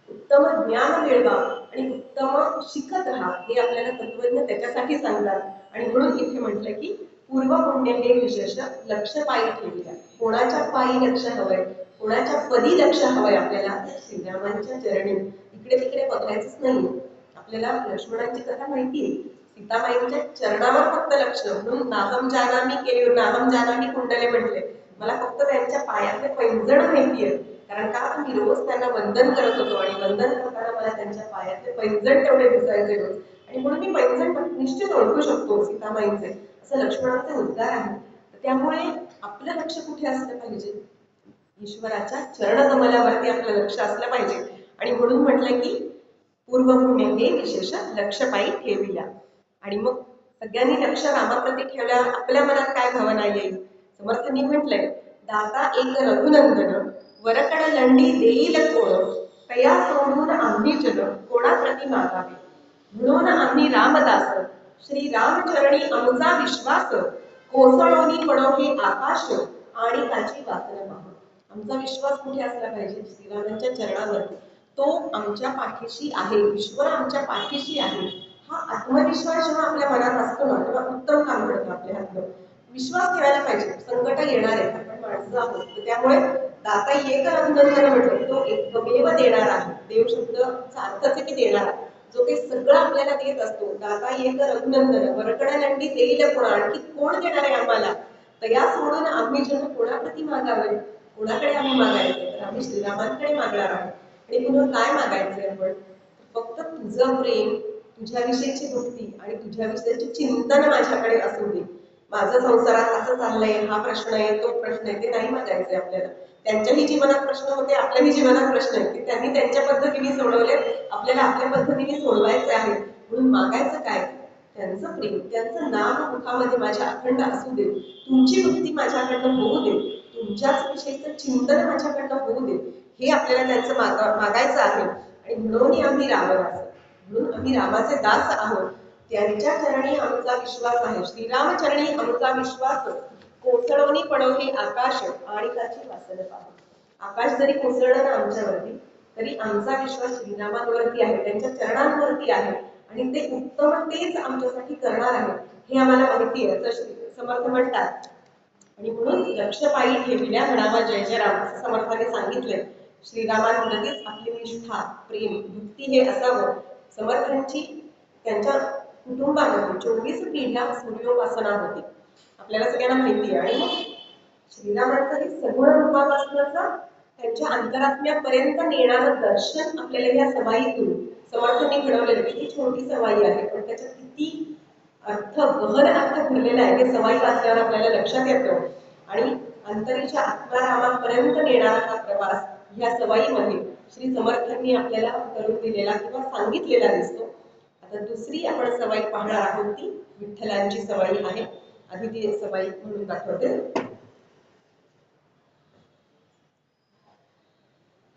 उत्तम ज्ञान मिळवा आणि उत्तम शिकत राहा, हे आपल्याला तत्वज्ञ त्याच्यासाठी सांगतात. आणि म्हणून इथे म्हटलं की पूर्वपुण्य हे विशेष, लक्ष पायी ठेवूया. कोणाच्या पायी लक्ष हवंय, कोणाच्या पदी लक्ष हवंय आपल्याला, श्रीरामांच्या चरणी. इकडे तिकडे बघायचंच नाही. आपल्याला लक्ष्मणांची कथा माहितीये, सीतामाईंच्या चरणावर फक्त लक्ष. म्हणून नाहम जानामी केली, नाहम जानामी कुंडले म्हटले, मला फक्त त्यांच्या पायातले पैंजण माहितीये, कारण का मी रोज त्यांना वंदन करत होतो आणि वंदन करताना मला त्यांच्या पायातले पैंजण तेवढे दिसायचे रोज, आणि म्हणून मी पैंजण निश्चित ओळखू शकतो सीतामाईंचे, असं लक्ष्मणाचे उद्गार आहे. त्यामुळे आपलं लक्ष कुठे असलं पाहिजे? ईश्वराच्या चरणकमलावरती आपलं लक्ष असलं पाहिजे. आणि म्हणून म्हटलं की पूर्वपुण्य हे विशेष लक्ष पायी ठेविल्या. आणि मग सगळ्यांनी लक्ष रामाप्रती ठेवल्यावर आपल्या मनात काय भावना येईल? समर्थांनी म्हटलंय, दाता एक रघुनंदन वरकड लंडी देईल कोण, तया सोडून आम्ही जन कोणाप्रती मागावे. म्हणून आम्ही रामदास श्री रामचरणी आमचा विश्वास, कोसळोनी पडो हे आकाश आणि त्याची वासना पाहू. आमचा विश्वास कुठे असला पाहिजे? श्रीरामांच्या चरणावरती. तो आमच्या पाठीशी आहे, ईश्वर आमच्या पाठीशी आहे, हा आत्मविश्वास जेव्हा आपल्या मनात असतो ना, तेव्हा उत्तम काम करतो आपल्या हातनं. विश्वास ठेवायला पाहिजे, संकट येणार आहे, आपण माणसं आहोत, त्यामुळे दाता एक रघुनंदन म्हटलं, तो एकमेव देणार आहे. देव शब्दचा अर्थच आहे की देणार, जो काही सगळं आपल्याला देत असतो. दाता एक रघुनंदन वरकड लंडी देईल कोण, आणखी कोण देणार आहे आम्हाला? तया सोडून आम्ही जण कोणाप्रती मागावे? कोणाकडे आम्ही मागायचे? तर आम्ही श्रीरामांकडे मागणार आहोत. आणि पुन्हा काय मागायचंय आपण? फक्त तुझं प्रेम, तुझ्याविषयीची भक्ती आणि तुझ्याविषयीचे चिंतन माझ्याकडे असू दे. माझं संसारात असं चाललंय, हा प्रश्न आहे, तो प्रश्न आहे, ते नाही मागायचंय आपल्याला. त्यांच्याही जीवनात प्रश्न होते, आपल्याही जीवनात प्रश्न आहेत, ते त्यांनी त्यांच्या पद्धतीने सोडवले, आपल्याला आपल्या पद्धतीने सोडवायचे आहे. म्हणून मागायचं काय? त्यांचं प्रेम, त्यांचं नाम मुखामध्ये माझ्या अखंड असू दे, तुमची भक्ती माझ्याकडनं होऊ दे, तुमच्याच विषयीचं चिंतन माझ्याकडनं होऊ दे, हे आपल्याला त्यांचं मागायचं आहे. आणि म्हणून आम्ही रामदास, म्हणून आम्ही रामाचे दास आहोत. त्यांच्या चरणी आमचा विश्वास आहे, श्रीरामचरणी आमचा विश्वास, कोसळवणी पडो हे आकाश आणि त्याची वासना पाहू. आकाश जरी कोसळलं ना आमच्यावरती, तरी आमचा विश्वास श्रीरामांवरती आहे, त्यांच्या चरणांवरती आहे, आणि ते उत्तम तेच आमच्यासाठी करणार आहे, हे आम्हाला माहिती आहे, असं समर्थ म्हणतात. आणि म्हणून लक्ष पायी ठेवल्या म्हणावा जय जय राम, असं समर्थाने सांगितलंय. श्रीरामांवरतीच आपली निष्ठा, प्रेम, भक्ती हे असावं. समर्थांची त्यांच्या कुटुंबामध्ये 24 पिढ्या सूर्योपासना होती, आपल्याला सगळ्यांना माहिती आहे. आणि मग श्रीरामांचं हे सगुण रूपापासूनच त्यांच्या अंतरात्म्यापर्यंत नेणारं दर्शन आपल्याला या सवाईतून समर्थांनी घडवलेलं. किती छोटी सवाई आहे, पण त्याच्यात किती अर्थ, गहन अर्थ भरलेला आहे, हे सवाई वाचल्यावर आपल्याला लक्षात येतं. आणि अंतरीच्या आत्मारामापर्यंत नेणारा हा प्रवास ह्या सवाईमध्ये श्री समर्थांनी आपल्याला करून दिलेला किंवा सांगितलेला दिसतो. आता दुसरी आपण सवाई पाहणार आहोत, ती विठ्ठलांची सवाई आहे. आधी ती सवाई म्हणून दाखवते.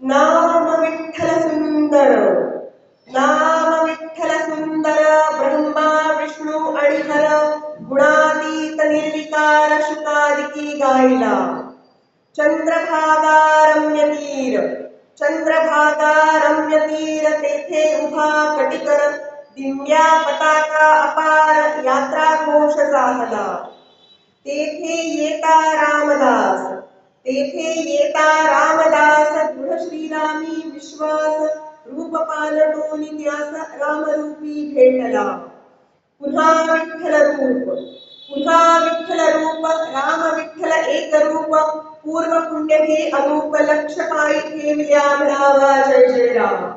नाम विठ्ठल सुंदर, नाम विठ्ठल सुंदर, ब्रह्मा विष्णू आणि हर, गुणातीत निर्विकार शुकादिकी गायला. चंद्रभागा रम्य तीर, चंद्रभागा रम्य तीर, तेथे उभा कटिकर, दिव्या पताका अपार, यात्रा घोष साहला. तेथे येता रामदास, तेथे येता रामदास, दृढ श्रीरामी विश्वास, रूप पालटोनी त्यास रामरूपी भेटला. पुन्हा विठ्ठल रूप, पुन्हा विठ्ठल रूप, राम विठ्ठल एक रूप, पूर्व पुण्य हे अनूप, लक्ष पायी ठेवल्या म्हणावा जय जय राम.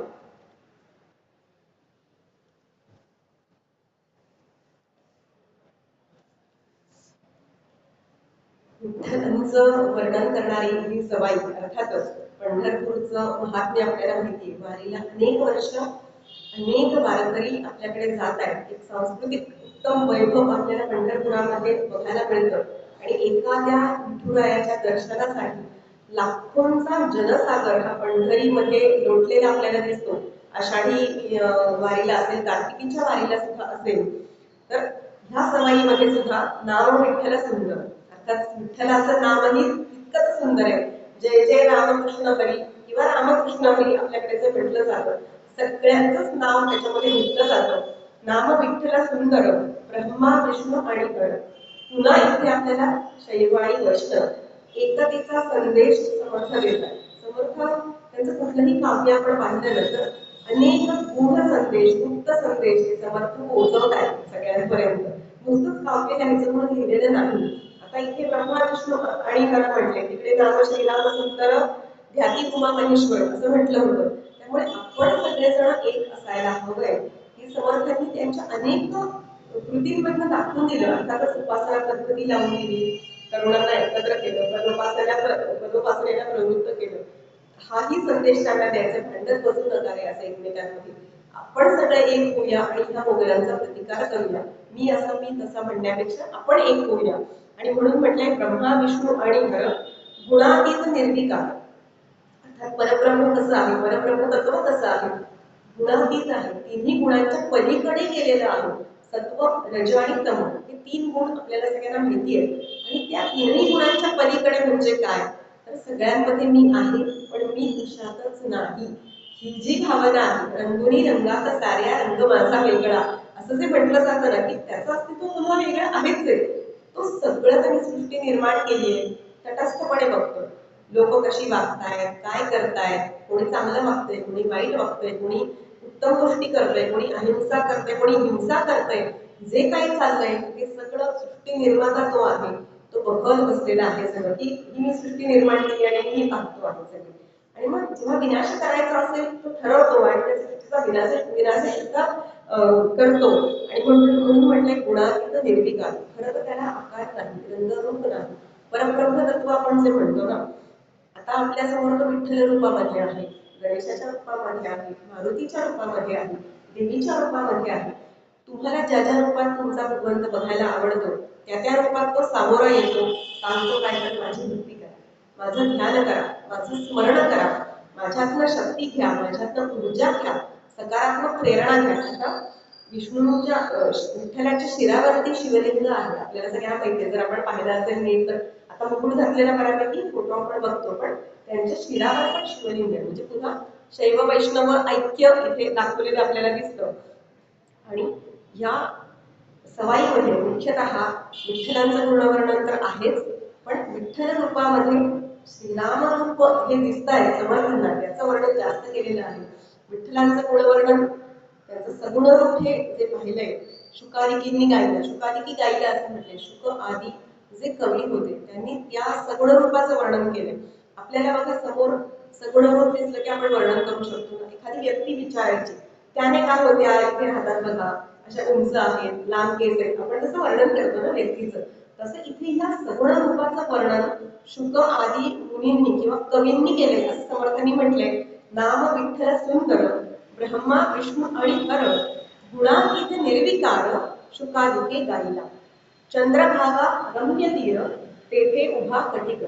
विठ्ठलांचं वर्णन करणारी ही सवाई, अर्थातच पंढरपूरचं महात्म्य आपल्याला माहिती आहे. वारीला अनेक वर्ष अनेक वारकरी आपल्याकडे जात आहेत. एक सांस्कृतिक उत्तम वैभव आपल्याला पंढरपुरामध्ये बघायला मिळतं. आणि एखाद्या विठुरायाच्या दर्शनासाठी लाखोंचा जनसागर हा पंढरीमध्ये लोटलेला आपल्याला दिसतो. आषाढी वारीला असेल, कार्तिकीच्या वारीला सुद्धा असेल, तर ह्या सवाईमध्ये सुद्धा नाव विठ्ठल सुंदर, अर्थात विठ्ठलाचं नामही तितकंच सुंदर आहे. जय जय रामकृष्ण हरी किंवा रामकृष्ण हरी आपल्याकडे जे म्हटलं जातं, सगळ्यांचंच नाव त्याच्यामध्ये घेतलं जातं. नाम विठ्ठल सुंदर, ब्रह्मा विष्णू आणि हर. पुन्हा इथे आपल्याला शैवाळी वैष्णव एकतेचा संदेश समर्थ देतात. समर्थ त्यांचं कुठलंही काव्य आपण पाहिलं तर अनेक गूढ संदेश, गुप्त संदेश समर्थ पोहोचवत आहेत सगळ्यांपर्यंत. नुसतंच काव्य त्यांचं म्हणून लिहिलेलं नाही. आता इथे ब्रह्मा विष्णू आणि हर म्हटले, तिकडे नाम श्रीराम सुंदर ध्याती उमा महेश्वर असं म्हटलं होतं. त्यामुळे आपण सगळेजण एक असायला हवंय ही समर्थांनी त्यांच्या अनेक कृतींमधनं दाखवून दिलं. अर्थातच उपासना पद्धती लावून दिली, तरुणांना एकत्र केलं, पदोपासनेला प्रवृत्त केलं. हाही संदेश त्यांना द्यायचा, भांडत बसू नका रे असं एकमेकांमध्ये. आपण सगळे एक होऊया आणि ह्या मोगलांचा प्रतिकार करूया. मी असा मी तसा म्हणण्यापेक्षा आपण एक होऊया. आणि म्हणून म्हटलंय ब्रह्मा विष्णू आणि हर गुणातीत निर्विकार. अर्थात परब्रह्म कसं आहे, परब्रह्म तत्व कसं आहे, गुणातीत आहे, तिन्ही गुणांच्या पलीकडे गेलेलं आहे. सत्व रज आणि तम हे तीन गुण आपल्याला सगळ्यांना माहिती आहेत. आणि त्या तिन्ही गुणांच्या पलीकडे म्हणजे काय, तर सगळ्यांमध्ये मी आहे, पण मी तुझ्यातच नाही, ही जी भावना आहे. रंगोनी रंगात साऱ्या रंग माझा वेगळा असं जे म्हटलं जातं ना, की त्याचं अस्तित्व पुन्हा वेगळं आहेच आहे. तो सगळं त्यांनी सृष्टी निर्माण केली आहे, तटस्थपणे बघतो. लोक कशी वागतायत, काय करतायत, कोणी चांगलं वागतंय, कोणी वाईट वागतंय, कोणी उत्तम गोष्टी करतंय, कोणी अहिंसा करतंय, कोणी हिंसा करतंय. जे काही चाललंय ते सगळं सृष्टी निर्माता तो आहे. तो बघत बसलेला आहे सगळं, की ही मी सृष्टी निर्माण केली आणि मी पाहतो आहे सगळी. आणि मग जेव्हा विनाश करायचा असेल तो ठरवतो आणि त्या सृष्टीचा विनाश सुद्धा करतो. आणि म्हणून म्हटलंय गुणातीत निर्विकार. खरं तर त्याला आकार नाही, रंगरूप नाही, परब्रह्म तत्व आपण जे म्हणतो ना. आता आपल्या समोर तो विठ्ठल रूपामध्ये आहे, गणेशाच्या रूपामध्ये आहे, मारुतीच्या रूपामध्ये आहे, देवीच्या रूपामध्ये आहे. तुम्हाला ज्या ज्या रूपात तुमचा भगवंत बघायला आवडतो त्या त्या रूपात तो सामोरा येतो. सांगतो काय, तर माझी भक्ती करा, माझं ध्यान करा, माझं स्मरण करा, माझ्यातनं शक्ती घ्या, माझ्यातनं ऊर्जा घ्या, सकारात्मक प्रेरणा घ्या. आता विष्णूच्या विठ्ठलाच्या शिरावरती शिवलिंग आहे, आपल्याला सगळ्यांना माहिती आहे. जर आपण पाहिलं असेल नीट तर आता मुकुट घातलेला बऱ्यापैकी फोटो आपण बघतो, पण त्यांच्या शिरावर पण शिवलिंग आहे. म्हणजे पुन्हा शैव वैष्णव ऐक्य इथे दाखवलेलं आपल्याला दिसतं. आणि या सवाईमध्ये मुख्यतः विठ्ठलांचं गुणवर्णन तर आहेच, पण विठ्ठल रूपामध्ये श्रीराम रूप हे दिसत आहे समर्थांना, त्याचं वर्णन जास्त केलेलं आहे. विठ्ठलांचं गुणवर्णन, त्याचं सगुण रूप हे जे पाहिलंय शुकादिकींनी गायलं, शुकादिकी गायलं असं म्हटलंय. शुक आदी जे कवी होते त्यांनी त्या सगुण रूपाचं वर्णन केलंय. आपल्याला बघा समोर सगुण रूप दिसलं की आपण वर्णन करू शकतो. एखादी व्यक्ती विचारायची, त्याने काय होत्या, इथे राहतात बघा, अशा उंच आहेत, लांब केस आहेत, आपण जसं वर्णन करतो ना व्यक्तीचं, तसं इथे ह्या सगुण रूपाचं वर्णन शुक आदी मुनींनी किंवा कवींनी केलंय. असं समर्थांनी म्हटलंय, नाम विठ्ठल सुंदर ब्रह्मा विष्णू आणि हर गुणातीत निर्विकार शुकादिके गायला. चंद्रभागा रम्य तीर तेथे उभा कटिकर.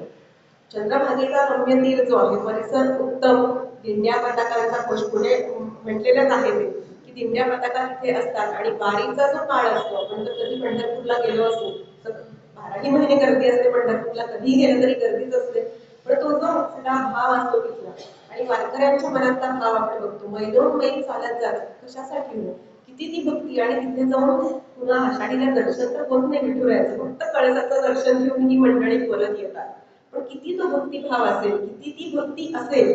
चंद्रभागेचा रम्य तीर जो आहे, परिसर उत्तम, दिंड्या पताकांचा कोश, पुढे म्हटलेलंच आहे ते की दिंड्या पताका तिथे असतात. आणि वारीचा जो काळ असतो, आपण जर कधी पंढरपूरला गेलो असू तर 12ही महिने गर्दी असते पंढरपूरला, कधी गेलं तरी गर्दीच असते. पण तो जो सगळा भाव असतो तिथला, आणि वारकऱ्यांच्या मनातला भाव आपण बघतो. मैलोन मैल चालत जातात, कशासाठी हो, किती ती भक्ती. आणि तिथे जाऊन पुन्हा आषाढीला दर्शन तर होत नाही विठुरायाचं, फक्त कळसाचं दर्शन घेऊन ही मंडळी परत येतात. पण किती तो भक्तिभाव असेल, किती ती भक्ती असेल.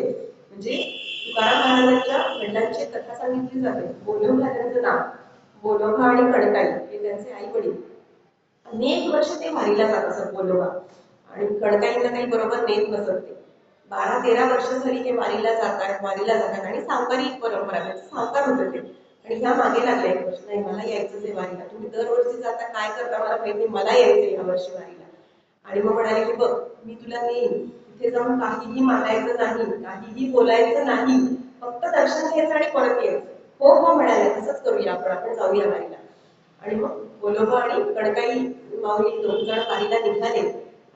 म्हणजे तुकाराम महाराजांच्या वडिलांची कथा सांगितली जाते. बोलोबा त्यांचं नाव, बोलोबा आणि कणकाई हे त्यांचे आई वडील. अनेक वर्ष ते वारीला जात असत बोलोबा, आणि कणकाईंना काही बरोबर नेत नसत. ते 12-13 वर्ष झाली ते वारीला जातात आणि सावकारी परंपरा, सावकार होते ते. आणि ह्या मागे लागल्या एक वर्ष, नाही मला यायचंच आहे वारीला, तुम्ही दरवर्षी जाता, काय करता मला माहिती, मला यायचंय या वर्षी वारीला. आणि मग म्हणाले की बघ मी तुला नेईन, तिथे जाऊन काहीही मागायचं नाही, काहीही बोलायचं नाही, फक्त दर्शन घ्यायचं आणि परत यायचं. हो हो म्हणाले, असंच करूया आपण जाऊया वारीला. आणि मग बोलोबा आणि कणकाई माऊली दोन जण वारीला निघाले.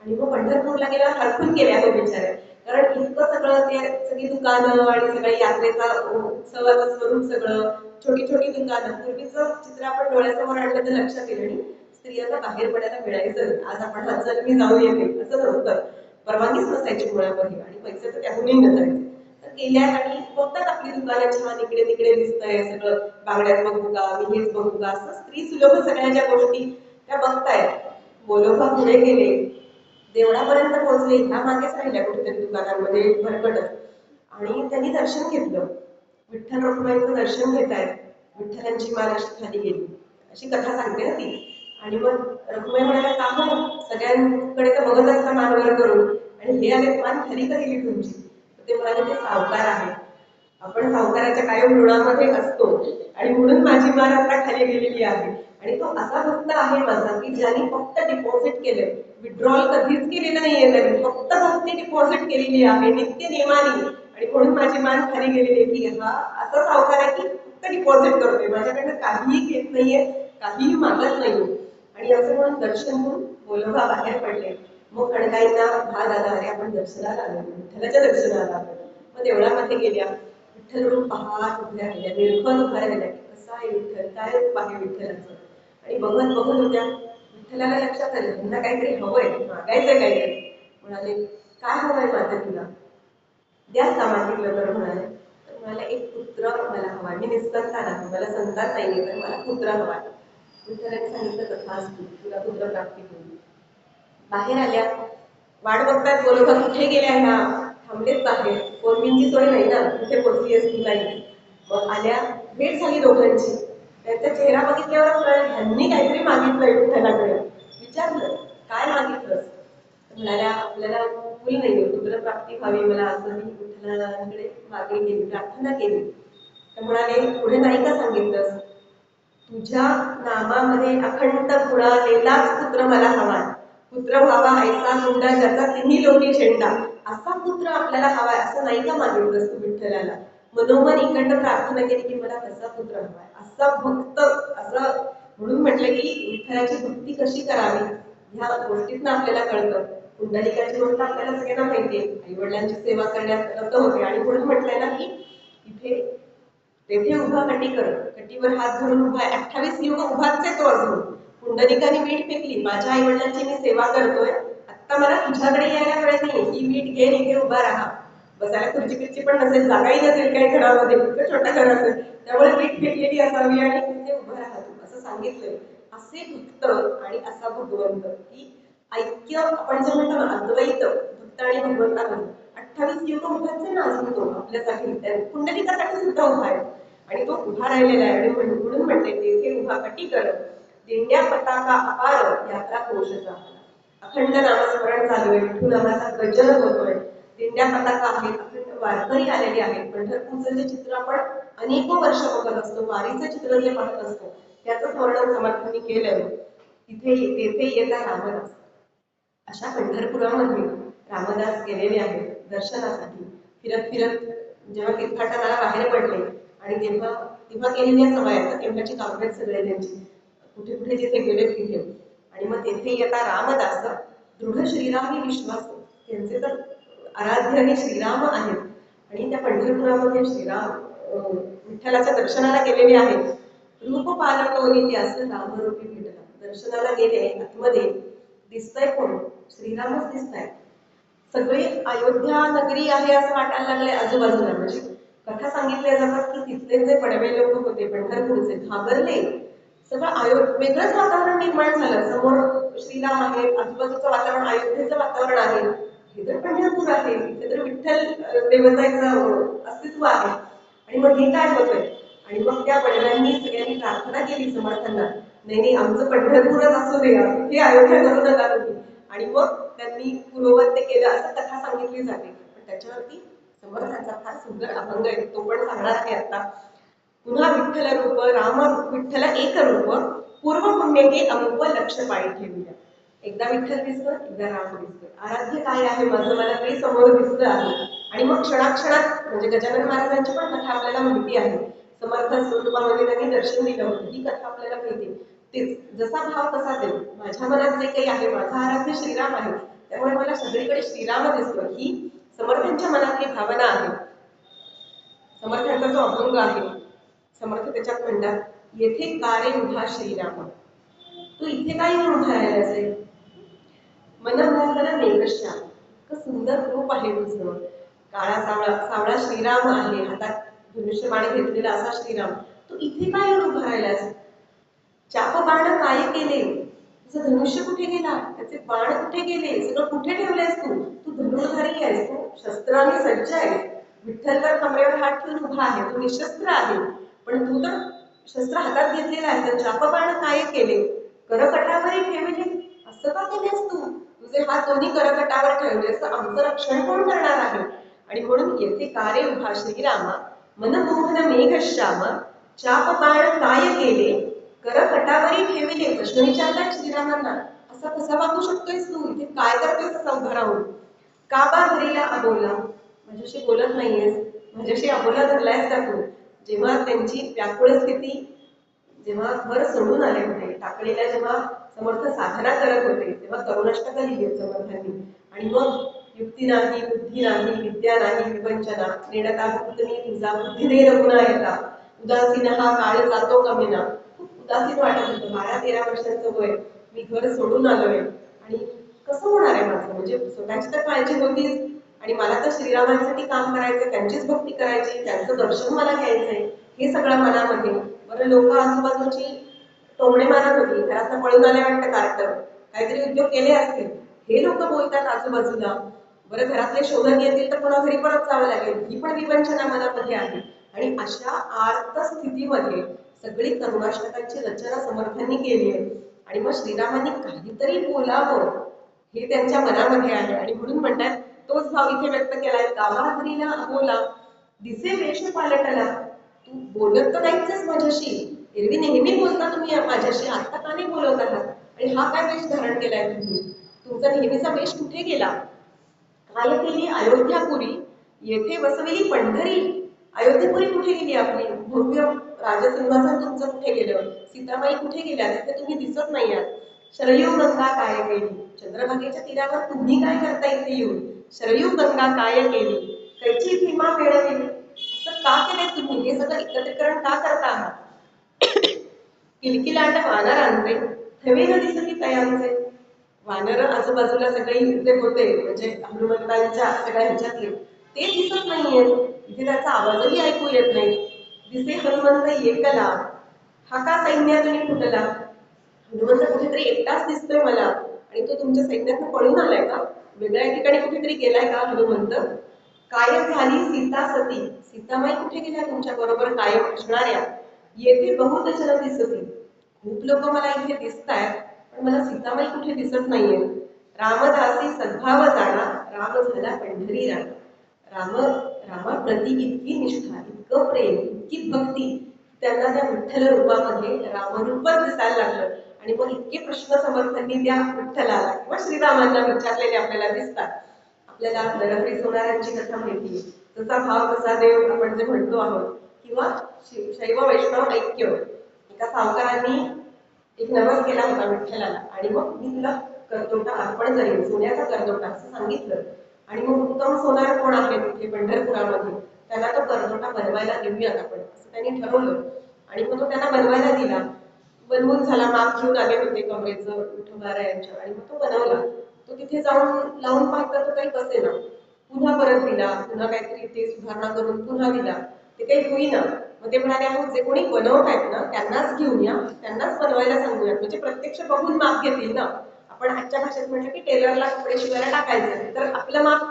आणि मग पंढरपूरला गेल्यावर हरकून गेल्या हो बिचाऱ्या, कारण इतकं सगळं ते सगळी दुकानं आणि सगळ्या यात्रेचा उत्सवाचं स्वरूप सगळं, छोटी छोटी दुकानं. पूर्वीचं चित्र आपण डोळ्यासमोर आणलं तर लक्षात येईल. आणि स्त्रियांना बाहेर पडायला मिळायचं, आज आपण हा चल मी जाऊ येते असं नव्हतं, परवानगीच नसायची मुळामध्ये, आणि पैसे तर त्याहूनही नसायचे. तर गेल्या आणि बघतात आपली दुकानं छान, इकडे तिकडे दिसतंय सगळं, बांगड्याच बघू का, मी हेच बघू का, असं स्त्री सुलभ सगळ्या ज्या गोष्टी त्या बघतायत. बोलोबा पुढे गेले, देवळापर्यंत पोहोचले, ह्या मागेच राहिल्या कुठेतरी दुकानांमध्ये भरकटत. आणि त्यांनी दर्शन घेतलं, विठ्ठल रखुमाईचं दर्शन घेतायत. विठ्ठलांची मान अशी खाली गेली, अशी कथा सांगते ना ती. आणि मग रखुमाई म्हणाल्या का हो सगळ्यांकडे तर बघत असता मान वर करून आणि हे आले मान खाली का गेली तुमची. ते म्हणाले ते सावकार आहे. आपण सावकाराच्या कायम ऋणामध्ये असतो आणि म्हणून माझी मान आता खाली गेलेली आहे. आणि तो असा भक्त आहे माझा की ज्याने फक्त डिपॉझिट केले, विड्रॉल कधीच केलेलं नाहीये त्यांनी, फक्त भक्ती डिपॉझिट केलेली आहे नित्य नियमाने. आणि म्हणून माझी मान खाली गेलेली आहे की हा असा सावकार आहे की फक्त डिपॉझिट करतोय, माझ्याकडनं काहीही घेत नाहीये, काहीही मागत नाहीये. आणि असं म्हणून दर्शन घेऊन बोलोबा बाहेर पडले. मग कणकाईंना हा दादा अरे आपण दर्शनाला आलो, विठ्ठलाच्या दर्शनाला आलो. मग देवळामध्ये गेल्या, विठ्ठल रूप पाहत उभ्या राहिल्या, निर्भर उभ्या राहिल्या की कसा आहे विठ्ठल, काय रूप आहे विठ्ठलाचं. आणि बघत बघत होत्या. विठ्ठलाला लक्षात आलं त्यांना काहीतरी हवंय, मागायचंय काहीतरी. म्हणाले काय हवंय माझं तुला, द्या का मागितलं तर. म्हणाले तर म्हणाले एक पुत्र मला हवाय, मी निसंतान आहे, मला संतान नाहीये तर मला पुत्र हवाय. विठ्ठलाने सांगितलं तथास्तु, तुला पुत्र प्राप्ती होईल. बाहेर आल्या, वाट बघतात बोलोबा कुठे गेल्या ह्या, थांबलेत बाहेर, कोर्मींची सोय नाही ना कुठे पोचली असती नाही. मग आल्या, भेट झाली दोघांची. त्यांचा चेहरा बघितल्यावर कळलं ह्यांनी काहीतरी मागितलंय विठ्ठलाकडे. विचारलं काय मागितलंस. म्हणाल्या आपल्याला मूल नाहीये, पुत्र प्राप्ती व्हावी मला, असं मी विठ्ठलाकडे मागणी केली, प्रार्थना केली. तर म्हणाले पुढे नाही का सांगितलंस, तुझ्या नामामध्ये अखंड पुरालेलाच पुत्र मला हवाय, पुत्र व्हावा ऐसा मुंडा ज्याचा तिन्ही लोकी झेंडा, असा पुत्र आपल्याला हवाय, असं नाही का मागितलंस तू विठ्ठलाला. मनोमन इकडनं प्रार्थना केली की मला तसा पुत्र हवाय, असा भक्त. असं म्हणून म्हटलं की विठ्ठलाची भक्ती कशी करावी ह्या गोष्टीतनं आपल्याला कळतं. पुंडलिकाची गोष्ट आपल्याला सगळ्यांना माहितीये, आई वडिलांची सेवा करण्यात रत होते. आणि म्हणून म्हटलंय ना की इथे तेथे उभा कटीकर, कटीवर हात धरून उभा आहे, 28 युग उभाच आहे तो अजून. पुंडलिकाने वीट फेकली, माझ्या आई वडिलांची मी सेवा करतोय, आता मला तुझ्याकडे यायला वेळ नाही, ही वीट घेऊन इथे उभा राहा. बसायला खुर्ची फिरची पण नसेल, जागाही नसेल काही घरामध्ये, इतकं छोटं घर असेल, त्यामुळे वीट फेकलेली असावी आणि तिथे उभं राहा तू, असं सांगितलंय. असे भक्त आणि असा भगवंत की ऐक्य आपण जे म्हणतो ना अद्वैत भक्त आणि भगवंतामध्ये 28 युग उभाच आहे ना अजून तो आपल्यासाठी, पुंडलिकासाठी सुद्धा उभा आहे. आणि तो उभा राहिलेला आहे. आणि म्हणून म्हणते तेथे उभा कटीकर, दिंड्या पताका अपार यात्रा कोशचा. अखंड नामस्मरण चालू आहे, विठू नामाचा गजर होतोय, दिंड्या पताका आहेत, अखंड वारकरी आलेले आहेत. पंढरपूरचं जे चित्र आपण अनेको वर्ष बघत असतो, वारीचं चित्र जे पाहत असतो, त्याचं वर्णन समर्थांनी केलंय. तेथे येता रामदास. अशा पंढरपुरामध्ये रामदास गेलेले आहेत दर्शनासाठी. फिरत फिरत जेव्हा तीर्थाटनाला बाहेर पडले आणि तेव्हा तेव्हा केलेल्या सवय तेव्हाची काव्यात सगळे त्यांची, कुठे कुठे जिथे गेले तिथे. आणि मग तेथे येता रामदास, दृढ श्रीराम विश्वास, त्यांचे तर आराध्य आणि श्रीराम आहेत. आणि त्या पंढरपुरामध्ये श्रीराम विठ्ठलाच्या दर्शनाला गेलेले आहेत. रूप पालटोनी असं रामरूपी भेटला. दर्शनाला गेले, आतमध्ये दिसतंय कोण, श्रीरामच दिसताय. सगळी अयोध्या नगरी आहे असं वाटायला लागलंय आजूबाजूला. म्हणजे कथा सांगितल्या जातात की तिथले जे पडवे लोक होते पंढरपूरचे घाबरले, सगळं वेगळंच वातावरण निर्माण झालं. समोर श्रीराम आहे, आजूबाजूचं वातावरण अयोध्येचं वातावरण आहे, हे तर पंढरपूर आहे, इथे तर विठ्ठल देवताचं अस्तित्व आहे. आणि मग हे काय होतंय. आणि मग त्या पडव्यांनी सगळ्यांनी प्रार्थना केली समर्थांना, नाही नाही आमचं पंढरपूरच असू दे, हे अयोध्या करू नका तुम्ही. आणि मग त्यांनी पूर्ववत ते केलं असं कथा सांगितली जाते. पण त्याच्यावरती समर्थांचा फार सुंदर अभंग आहे, तो पण सांगणार आहे आता. पुन्हा विठ्ठल रूप राम विठ्ठल एक रूप, पूर्व पुण्य हे अरूप लक्ष पायी ठेवूया. एकदा विठ्ठल दिसतं, एकदा राम दिसतं. आराध्य काय आहे माझं मला ते समोर दिसतं आहे. आणि मग क्षणाक्षणात म्हणजे गजानन महाराजांची पण कथा आपल्याला माहिती आहे. समर्थ स्वरूपामध्ये त्यांनी दर्शन दिलं होतं, ही कथा आपल्याला माहिती. तेच जसा भाव तसा देव. माझ्या मनात जे काही आहे, माझा आराध्य श्रीराम आहे, त्यामुळे मला सगळीकडे श्रीराम दिसतो, ही समर्थांच्या मनातली भावना आहे. समर्थांचा जो अभंग आहे, समर्थ त्याच्यात म्हणतात, येथे कारे उभा श्रीराम, तू इथे काय येऊन उभा राहिला असेल. मनमोहन मेघश्याम, इतकं सुंदर रूप आहे तुझं. काळा सावळा सावळा श्रीराम आहे, हातात धनुष्यबाण घेतलेला असा श्रीराम, तू इथे काय येऊन उभा राहिलास. चाप बाण काय केले, तुझं धनुष्य कुठे गेला, त्याचे बाण कुठे गेले, सगळं कुठे ठेवलंयस तू. तू धनुर्धारी आहेस, तू शस्त्राने सज्ज आहेस. विठ्ठल तर कमरेवर हात ठेवून उभा आहे, तू निशस्त्र आहे, पण तू तर शस्त्र हातात घेतलेलं आहे, तर चाप बाण काय केले, करकटावरी ठेवले, असं का केलेस तू? तुझे हात दोन्ही करकटावर ठेवलेस तर आमचं रक्षण कोण करणार आहे? आणि म्हणून येथे कार्य उभा श्रीरामा, मनमोहन मेघश्यामा, चाप बाण काय केले, करकटावरी ठेवले. प्रश्न विचारला श्रीरामांना, असा कसा वागू शकतोयस तू? इथे काय करतोयस असा उभा राहून? का बा धरीला अबोला? माझ्याशी बोलत नाहीयेस, माझ्याशी अबोला धरलायस का तू? जेव्हा त्यांची व्याकुळ स्थिती, जेव्हा घर सोडून आले होते, टाकळीला जेव्हा समर्थ साधना करत होते, तेव्हा करुणाष्टका लिहिली समर्थांनी. आणि मग युक्ती नाही, बुद्धी नाही, विद्या नाही, विवंचना, नेणता भक्तनी तुझा बुद्धीने रघुना येता, उदासीन हा काळ जातो कमीना. खूप उदासीन वाटत होतं. 12-13 वर्षांचं वय, मी घर सोडून आलोय आणि कसं होणार आहे माझं? म्हणजे स्वतःची तर काळजी होतीच आणि मला तर श्रीरामांसाठी काम करायचं, त्यांचीच भक्ती करायची, त्यांचं दर्शन मला घ्यायचंय, हे सगळं मनामध्ये. बरं, लोक आजूबाजूची टोमणे मारत होती, घरातनं पळून आले वाटतं कार्ट, काहीतरी उद्योग केले असतील, हे लोक बोलतात आजूबाजूला. बरं, घरातले शोधक येतील तर पुन्हा घरी परत जावं लागेल, ही पण विवंचना मनामध्ये आहे. आणि अशा आर्त स्थितीमध्ये सगळी करुणाष्टकांची रचना समर्थांनी केली आहे. आणि मग श्रीरामांनी काहीतरी बोलावं हे त्यांच्या मनामध्ये आहे. आणि म्हणून म्हणतात, तोच भाव इथे व्यक्त केलाय, गावाहरीला अबोला, दिसे वेश पालटला. तू बोलत तर नाहीच माझ्याशी, एरवी नेहमी बोलता तुम्ही माझ्याशी, आता का नाही बोलत आहात? आणि हा काय वेश धारण केलाय तुम्ही? तुमचा नेहमीचा वेश कुठे गेला? काय केली अयोध्यापुरी, येथे बसविली पंढरी. अयोध्येपुरी कुठे गेली आपली? भव्य राजसिंहासन तुमचं कुठे गेलं? सीताबाई कुठे गेल्या? तिथे तुम्ही दिसत नाही आहात. शरयू गंगा काय केली? चंद्रभागेच्या तीरावर तुम्ही काय करता इथे येऊन? शरयू गंगा काय केली? कैची भीमा मिळवली? असं का केलंय तुम्ही? हे सगळं एकत्रीकरण का करता आहात? किलकिलाट वानरांचे, थवे न दिसती तयांचे. वानर आजूबाजूला सगळे जे होते, म्हणजे हनुमंतांच्या सगळ्या ह्याच्यातले, ते दिसत नाहीये. इथे त्याचा आवाजही ऐकू येत नाही. दिसे हनुमंत एकला, हा का सैन्यातून फुटला? हनुमंत कुठेतरी एकटाच दिसतोय मला, आणि तो तुमच्या सैन्यातून पळून आलाय का? वेगळ्या ठिकाणी कुठेतरी गेलाय का हनुमंत? काय झाली सीता सती, सीतामाई कुठे गेल्या तुमच्या बरोबर कायम असणाऱ्या? येथे बहुत जन दिसती, खूप लोक मला इथे दिसत आहेत, पण मला सीतामाई कुठे दिसत नाहीये. रामदासी सद्भाव जाणा, राम झाला पंढरी राणा. रामाप्रती इतकी निष्ठा, इतकं प्रेम, इतकी भक्ती, त्यांना त्या विठ्ठल रूपामध्ये रामरूपच दिसायला लागलं. आणि मग इतके प्रश्न समर्थांनी त्या विठ्ठलाला किंवा श्रीरामांना विचारलेले आपल्याला दिसतात. आपल्याला नरहरी सोनारांची कथा माहिती, तसा भाव तसा देव आपण जे म्हणतो आहोत, किंवा शैव वैष्णव ऐक्य. एका सावकारांनी एक नवस केला होता विठ्ठलाला, आणि मग मी तुला करदोटा अर्पण करेन, सोन्याचा करदोटा असं सांगितलं. आणि मग उत्तम सोनार कोण आहे तिथे पंढरपुरामध्ये, त्यांना तो करदोटा बनवायला देऊयात आपण, असं त्यांनी ठरवलं. आणि मग तो त्यांना बनवायला दिला. बनवून झाला, माप घेऊन आले होते कमरेचं विठोबारायांच्या, आणि मग तो बनवला. तो तिथे जाऊन लावून पाहता तो काही बसेना. पुन्हा परत दिला, पुन्हा काहीतरी ते सुधारणा करून पुन्हा दिला, ते काही होईना. मग ते म्हणाले, आपण जे कोणी बनवत आहेत ना त्यांनाच घेऊन या, त्यांनाच बनवायला सांगूयात, म्हणजे प्रत्यक्ष बघून माप घेतील ना. आपण आजच्या भाषेत म्हटलं की टेलरला कपडे शिवायला टाकायचं, तर आपलं माप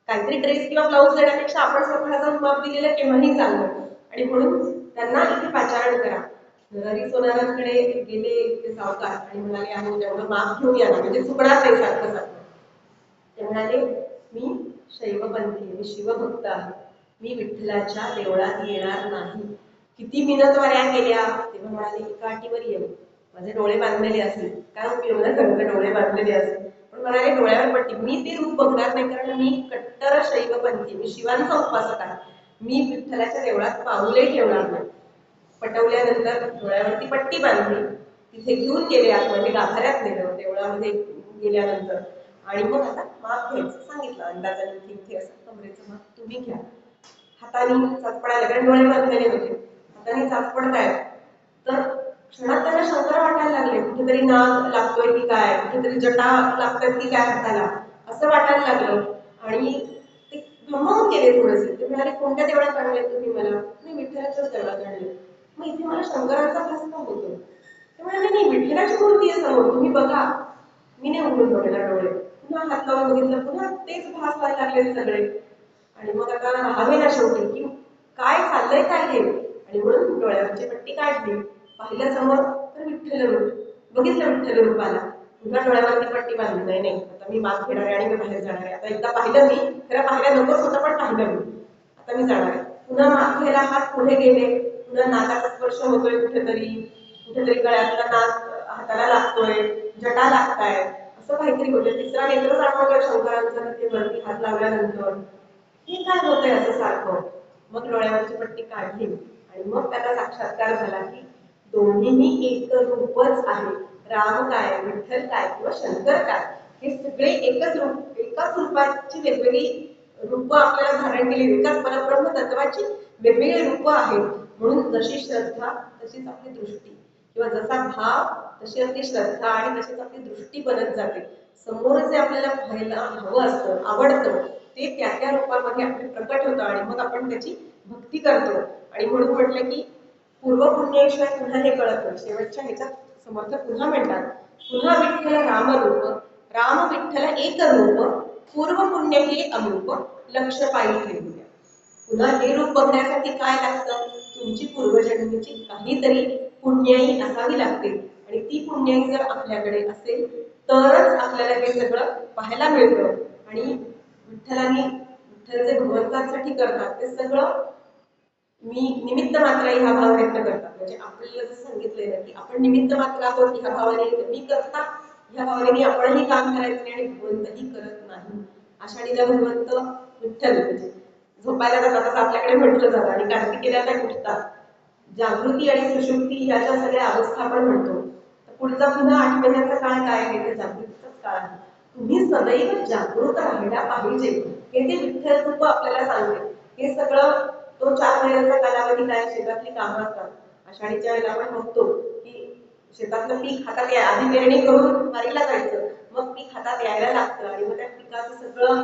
काहीतरी ड्रेस किंवा ब्लाऊज देण्यापेक्षा आपण स्वतः जाऊन माप दिलेलं केव्हाही चाललं. आणि म्हणून त्यांना इथे पाचारण करा. नरहरी सोनारांकडे गेले ते सावकार आणि म्हणाले, आम्ही तेवढं माप घेऊन या ना, म्हणजे चुकणार नाही सारखं सारखं. ते म्हणाले, मी शैवपंथी, मी शिवभक्त आहे, मी विठ्ठलाच्या देवळात येणार नाही. किती मिनतवाऱ्या केल्या, तेव्हा म्हणाले, एका अटीवर येऊ, माझे डोळे बांधलेले असतील. काय उपयोग ना खरं डोळे बांधलेले असतील, पण म्हणाले डोळ्यावर पट्टी, मी ते रूप बघणार नाही, कारण मी कट्टर शैवपंथी, मी शिवांचा उपासक आहे, मी विठ्ठलाच्या देवळात पाऊलही ठेवणार नाही. पटवल्यानंतर डोळ्यावरती पट्टी बांधली, तिथे घेऊन गेले आतमध्ये, गाभाऱ्यात नेलं देवळामध्ये गेल्यानंतर. आणि मग आता माप घ्यायचं सांगितलं, अंदाजाने इथे असं कमरेचं माप तुम्ही घ्या. हाताने चाचपडायला, कारण डोळे बांधलेले होते, हाताने चाचपडतायत. तर क्षणात त्यांना शंकर वाटायला लागले, कुठेतरी नाग लागतोय की काय, कुठेतरी जटा लागतोय की काय हाताला, असं वाटायला लागलं. आणि ते भ्रमावून गेले थोडेसे. ते म्हणाले, कोणत्या देवळात आणले तुम्ही मला? मी विठ्ठलाच्याच देवळात आणले. मग इथे मला शंकरांचा भास का होतो? ते म्हणाले, नाही, विठ्ठलाची मूर्ती आहे समोर, तुम्ही बघा. मी नाही उघडून बघणार डोळे, पुन्हा हात लावून बघितलं, पुन्हा तेच भास व्हायला लागले सगळे. आणि मग आता राहावे ना शेवटी की काय चाललंय काय हे. आणि म्हणून डोळ्यावरची पट्टी काढली, पाहिलं समोर तर विठ्ठल रूप. बघितलं विठ्ठल रूपाला, पुन्हा डोळ्यावरती पट्टी बांधली नाही, नाही आता मी माफ घेणार आहे आणि मी बाहेर जाणार आहे. आता एकदा पाहिलं मी, खरं पाहायला नकोच होतं पण पाहिलं मी, आता मी जाणार आहे. पुन्हा माफ घ्यायला हात पुढे गेले, पुन्हा नाकाचा स्पर्श होतोय कुठेतरी, कुठेतरी गळ्यातला नाक हाताला लागतोय, जटा लागताय, असं काहीतरी होतं. तिसरा नेत्र जाणवतोय शंकरांचा ते वरती हात लावल्यानंतर. हे काय होतंय असं सारखं. मग डोळ्यावरची पट्टी काढली आणि मग त्याचा साक्षात्कार झाला की दोन्हीही एक रूपच आहे. राम काय, विठ्ठल काय किंवा शंकर काय, हे सगळे एकच रूप, एकाच रूपाची वेगवेगळी रूप आपल्याला धारण केली, एकाच परब्रह्म तत्वाची वेगवेगळी रूप आहेत. म्हणून जशी श्रद्धा तशीच आपली दृष्टी, किंवा जसा भाव तशी आपली श्रद्धा आणि तशीच आपली दृष्टी बनत जाते. समोर जे आपल्याला पाहायला हवं असतं, आवडतं, ते त्या त्या रूपामध्ये आपले प्रकट होतं आणि मग आपण त्याची भक्ती करतो. आणि म्हणून म्हटलं की पूर्व पुण्याशिवाय पुन्हा हे कळत नाही. शेवटच्या ह्याच्यात समर्थ पुन्हा म्हणतात, पुन्हा विठ्ठल रामरूप, राम विठ्ठल एक रूप, पूर्व पुण्य हे अमरूप, लक्ष पायी ठेवूया. पुन्हा हे रूप बघण्यासाठी काय लागतं, तुमची पूर्वजन्मीची काहीतरी पुण्याई असावी लागते. आणि ती पुण्याई जर आपल्याकडे असेल तरच आपल्याला हे सगळं पाहायला मिळतं. आणि विठ्ठल जे भगवंतांसाठी करतात ते सगळं मी निमित्त मात्र ह्या भाव व्यक्त करतात. म्हणजे आपल्याला जसं सांगितलंय ना की आपण निमित्त मात्र आहोत ह्या भावाने, मी करता ह्या भावाने आपणही काम करायचं नाही आणि भगवंतही करत नाही. आषाढीला भगवंत विठ्ठल म्हणजे झोपायला जातात असं आपल्याकडे म्हटलं जातं आणि कार्तिकेला काय उठतात. जागृती आणि सुषुप्ती ह्याच्या सगळ्या अवस्था आपण म्हणतो. पुढचा पुन्हा 8 महिन्याचा काळ काय आहे, तर जागृतीचाच काळ आहे. तुम्ही सदैव जागृत राहायला पाहिजे, हे ते विठ्ठल रूप आपल्याला सांगते. हे सगळं तो 4 महिन्याचा कालावधी काय, शेतातली कामं असतात. आषाढीच्या वेळेला आपण बघतो की शेतातलं पीक हातात या, आधी पेरणी करून वारीला जायचं, मग पीक हातात यायला लागतं आणि मग त्या पिकाचं सगळं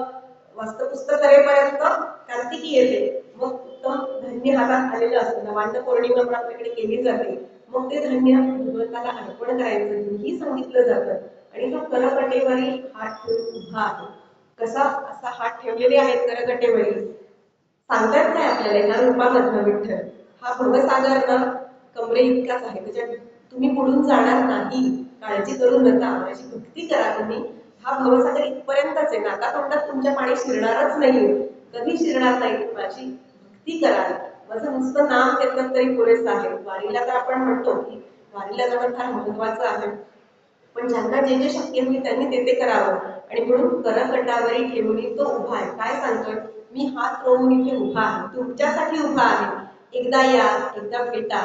वास्तपुस्त करेपर्यंत कार्तिकी येते. मग उत्तम धान्य हातात आलेलं असतं. नवान्न पौर्णिमा पण आपल्याकडे केली जाते. मग ते धान्य भगवंताला अर्पण करायचं ही सांगितलं जातं. आणि तो करकटेवरील हात ठेवून उभा आहे. कसा असा हात ठेवलेले आहेत करकटेवरील, सांगतात काय आपल्याला ह्या रूपामधनं विठ्ठल हा भवसागर ना कमरे इतकाच आहे, त्याच्यात तुम्ही पुढून जाणार नाही, काळजी करू नका, माझी भक्ती करा तुम्ही. हा भवसागर इथपर्यंतच आहे, नाका तोंडात तुमच्या पाणी शिरणारच नाही, कधी शिरणार नाही. माझी भक्ती कराल, माझं नुसतं नाम घेतलं तरी पुरेसं आहे. वारीला तर आपण म्हणतो की वारीला जाणं फार महत्वाचं आहे, पण ज्यांना जे जे शक्य होईल त्यांनी ते करावं. आणि म्हणून करकटावरी ठेवून तो उभा आहे. काय सांगतोय, मी हात रोवून इथे उभा आहे, तुमच्यासाठी उभा आहे. एकदा या, एकदा भेटा,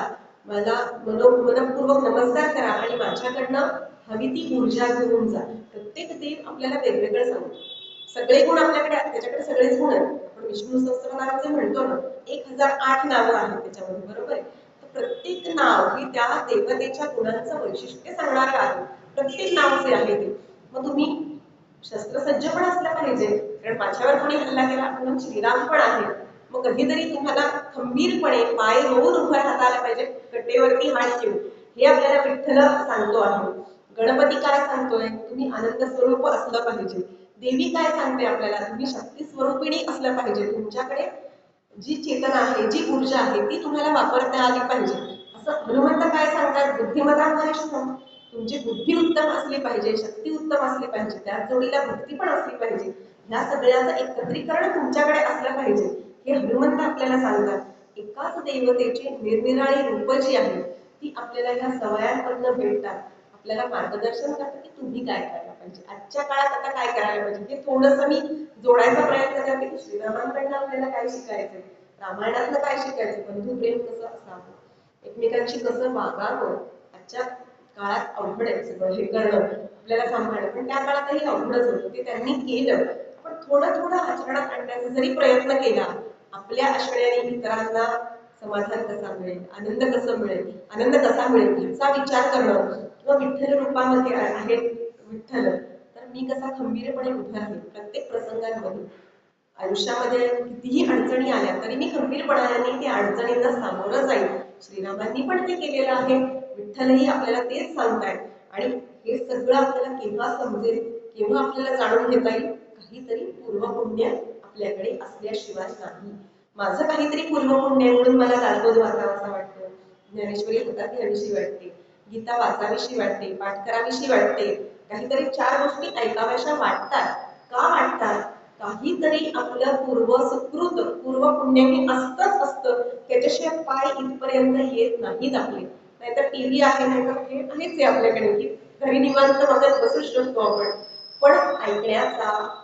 मला मनपूर्वक नमस्कार करा आणि माझ्याकडनं हवी ती ऊर्जा घेऊन जा. प्रत्येक देव आपल्याला वेगवेगळं सांगतो. सगळे गुण आपल्याकडे, त्याच्याकडे सगळेच गुण आहेत. आपण विष्णू सहस्त्रनाम जे म्हणतो ना, 1008 नावं आहेत त्याच्यामध्ये, बरोबर आहे. प्रत्येक नाव हे त्या देवतेच्या गुणांचं वैशिष्ट्य सांगणारं आहे. प्रत्येक नाव जे आहे ते. मग तुम्ही शस्त्रसज्ज पण असलं पाहिजे, कारण माझ्यावर कोणी हल्ला केला म्हणून श्रीराम पण आहे. मग कधीतरी तुम्हाला खंबीरपणे पाय रोवून उभं राहता आलं पाहिजे, कटेवरती हात ठेवून. हे आपल्याला विठ्ठल सांगतो आहे. गणपती काय सांगतोय, तुम्ही आनंद स्वरूप असलं पाहिजे. देवी काय सांगते आपल्याला, तुम्ही शक्ती स्वरूपिणी असलं पाहिजे. तुमच्याकडे जी चेतना आहे, जी ऊर्जा आहे ती तुम्हाला वापरता आली पाहिजे. असं हनुमंत काय सांगतात, बुद्धिमत्ता वरिष्ठ, तुमची बुद्धी उत्तम असली पाहिजे, शक्ती उत्तम असली पाहिजे, त्याच जोडीला भक्ती पण असली पाहिजे. ह्या सगळ्याचं एकत्रीकरण तुमच्याकडे असलं पाहिजे, हे हनुमंत आपल्याला सांगतात. एकाच देवतेची निरनिराळी रूप जी आहेत ती आपल्याला ह्या सवयांमधनं भेटतात. आपल्याला मार्गदर्शन करतात की तुम्ही काय करायला पाहिजे, आजच्या काळात आता काय करायला पाहिजे. हे थोडंसं मी जोडायचा प्रयत्न करते की श्रीरामांकडनं आपल्याला काय शिकायचंय, रामायणातलं काय शिकायचं, बंधुप्रेम कसं असावं, एकमेकांशी कसं वागावं. आजच्या काळात अवघड आहे सगळं हे करणं, आपल्याला सांभाळणं, पण त्या काळातही अवघडच होतं. ते त्यांनी केलं. आपण थोडं थोडं आचरणात आणण्याचा जरी प्रयत्न केला, आपल्या असण्याने इतरांना समाधान कसा मिळेल, आनंद कसं मिळेल, आनंद कसा मिळेल ह्याचा विचार करणं. किंवा विठ्ठल रूपामध्ये आहे विठ्ठल, तर मी कसा खंबीरपणे उभा राहील प्रत्येक प्रसंगांमध्ये. आयुष्यामध्ये कितीही अडचणी आल्या तरी मी खंबीरपणाने त्या अडचणींना सामोरं जाईल. श्रीरामांनी पण ते केलेलं आहे, विठ्ठलही आपल्याला तेच सांगतायत. आणि हे सगळं आपल्याला केव्हा समजेल, केव्हा आपल्याला जाणून घेता येईल, काहीतरी पूर्वपुण्य आपल्याकडे असल्याशिवाय नाही. माझं काहीतरी पूर्वपुण्य म्हणून मला दासबोध वाचावासा वाटतो, ज्ञानेश्वरी हातात घ्यावीशी वाटते. गीता वाचावीशी वाटते, पाठ करावीशी वाटते, काहीतरी चार गोष्टी ऐकाव्याशा वाटतात. का वाटतात? काहीतरी आपलं पूर्व सुकृत, पूर्व पुण्य हे असतंच असतं, त्याच्याशिवाय पाय इथपर्यंत येत नाहीत आपले. नाहीतर टीव्ही आहे, नाहीतर हे आहेच आहे आपल्याकडे की घरी निवांत बघत बसू शकतो आपण. पण ऐकण्याचा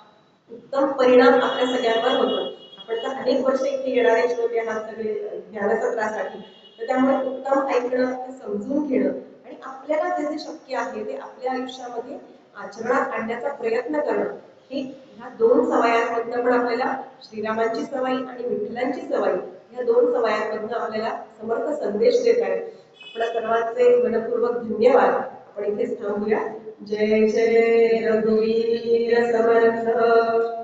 उत्तम परिणाम आपल्या सगळ्यांवर होतो. आपण तर अनेक वर्ष इथे येणारे श्रोते आहात सगळे ज्ञानसत्रासाठी, तर त्यामुळे उत्तम ऐकणं, ते समजून घेणं आणि आपल्याला जे जे शक्य आहे ते आपल्या आयुष्यामध्ये आचरणात आणण्याचा प्रयत्न करणं, हे ह्या दोन सवयांमधनं पण आपल्याला श्रीरामांची सवय आणि विठ्ठलांची सवय, ह्या दोन सवयांमधनं आपल्याला समर्थ संदेश देत आहेत. आपल्या सर्वांचे मनपूर्वक धन्यवाद. आपण इथेच थांबूया. जय जय रघुवीर समर्थ.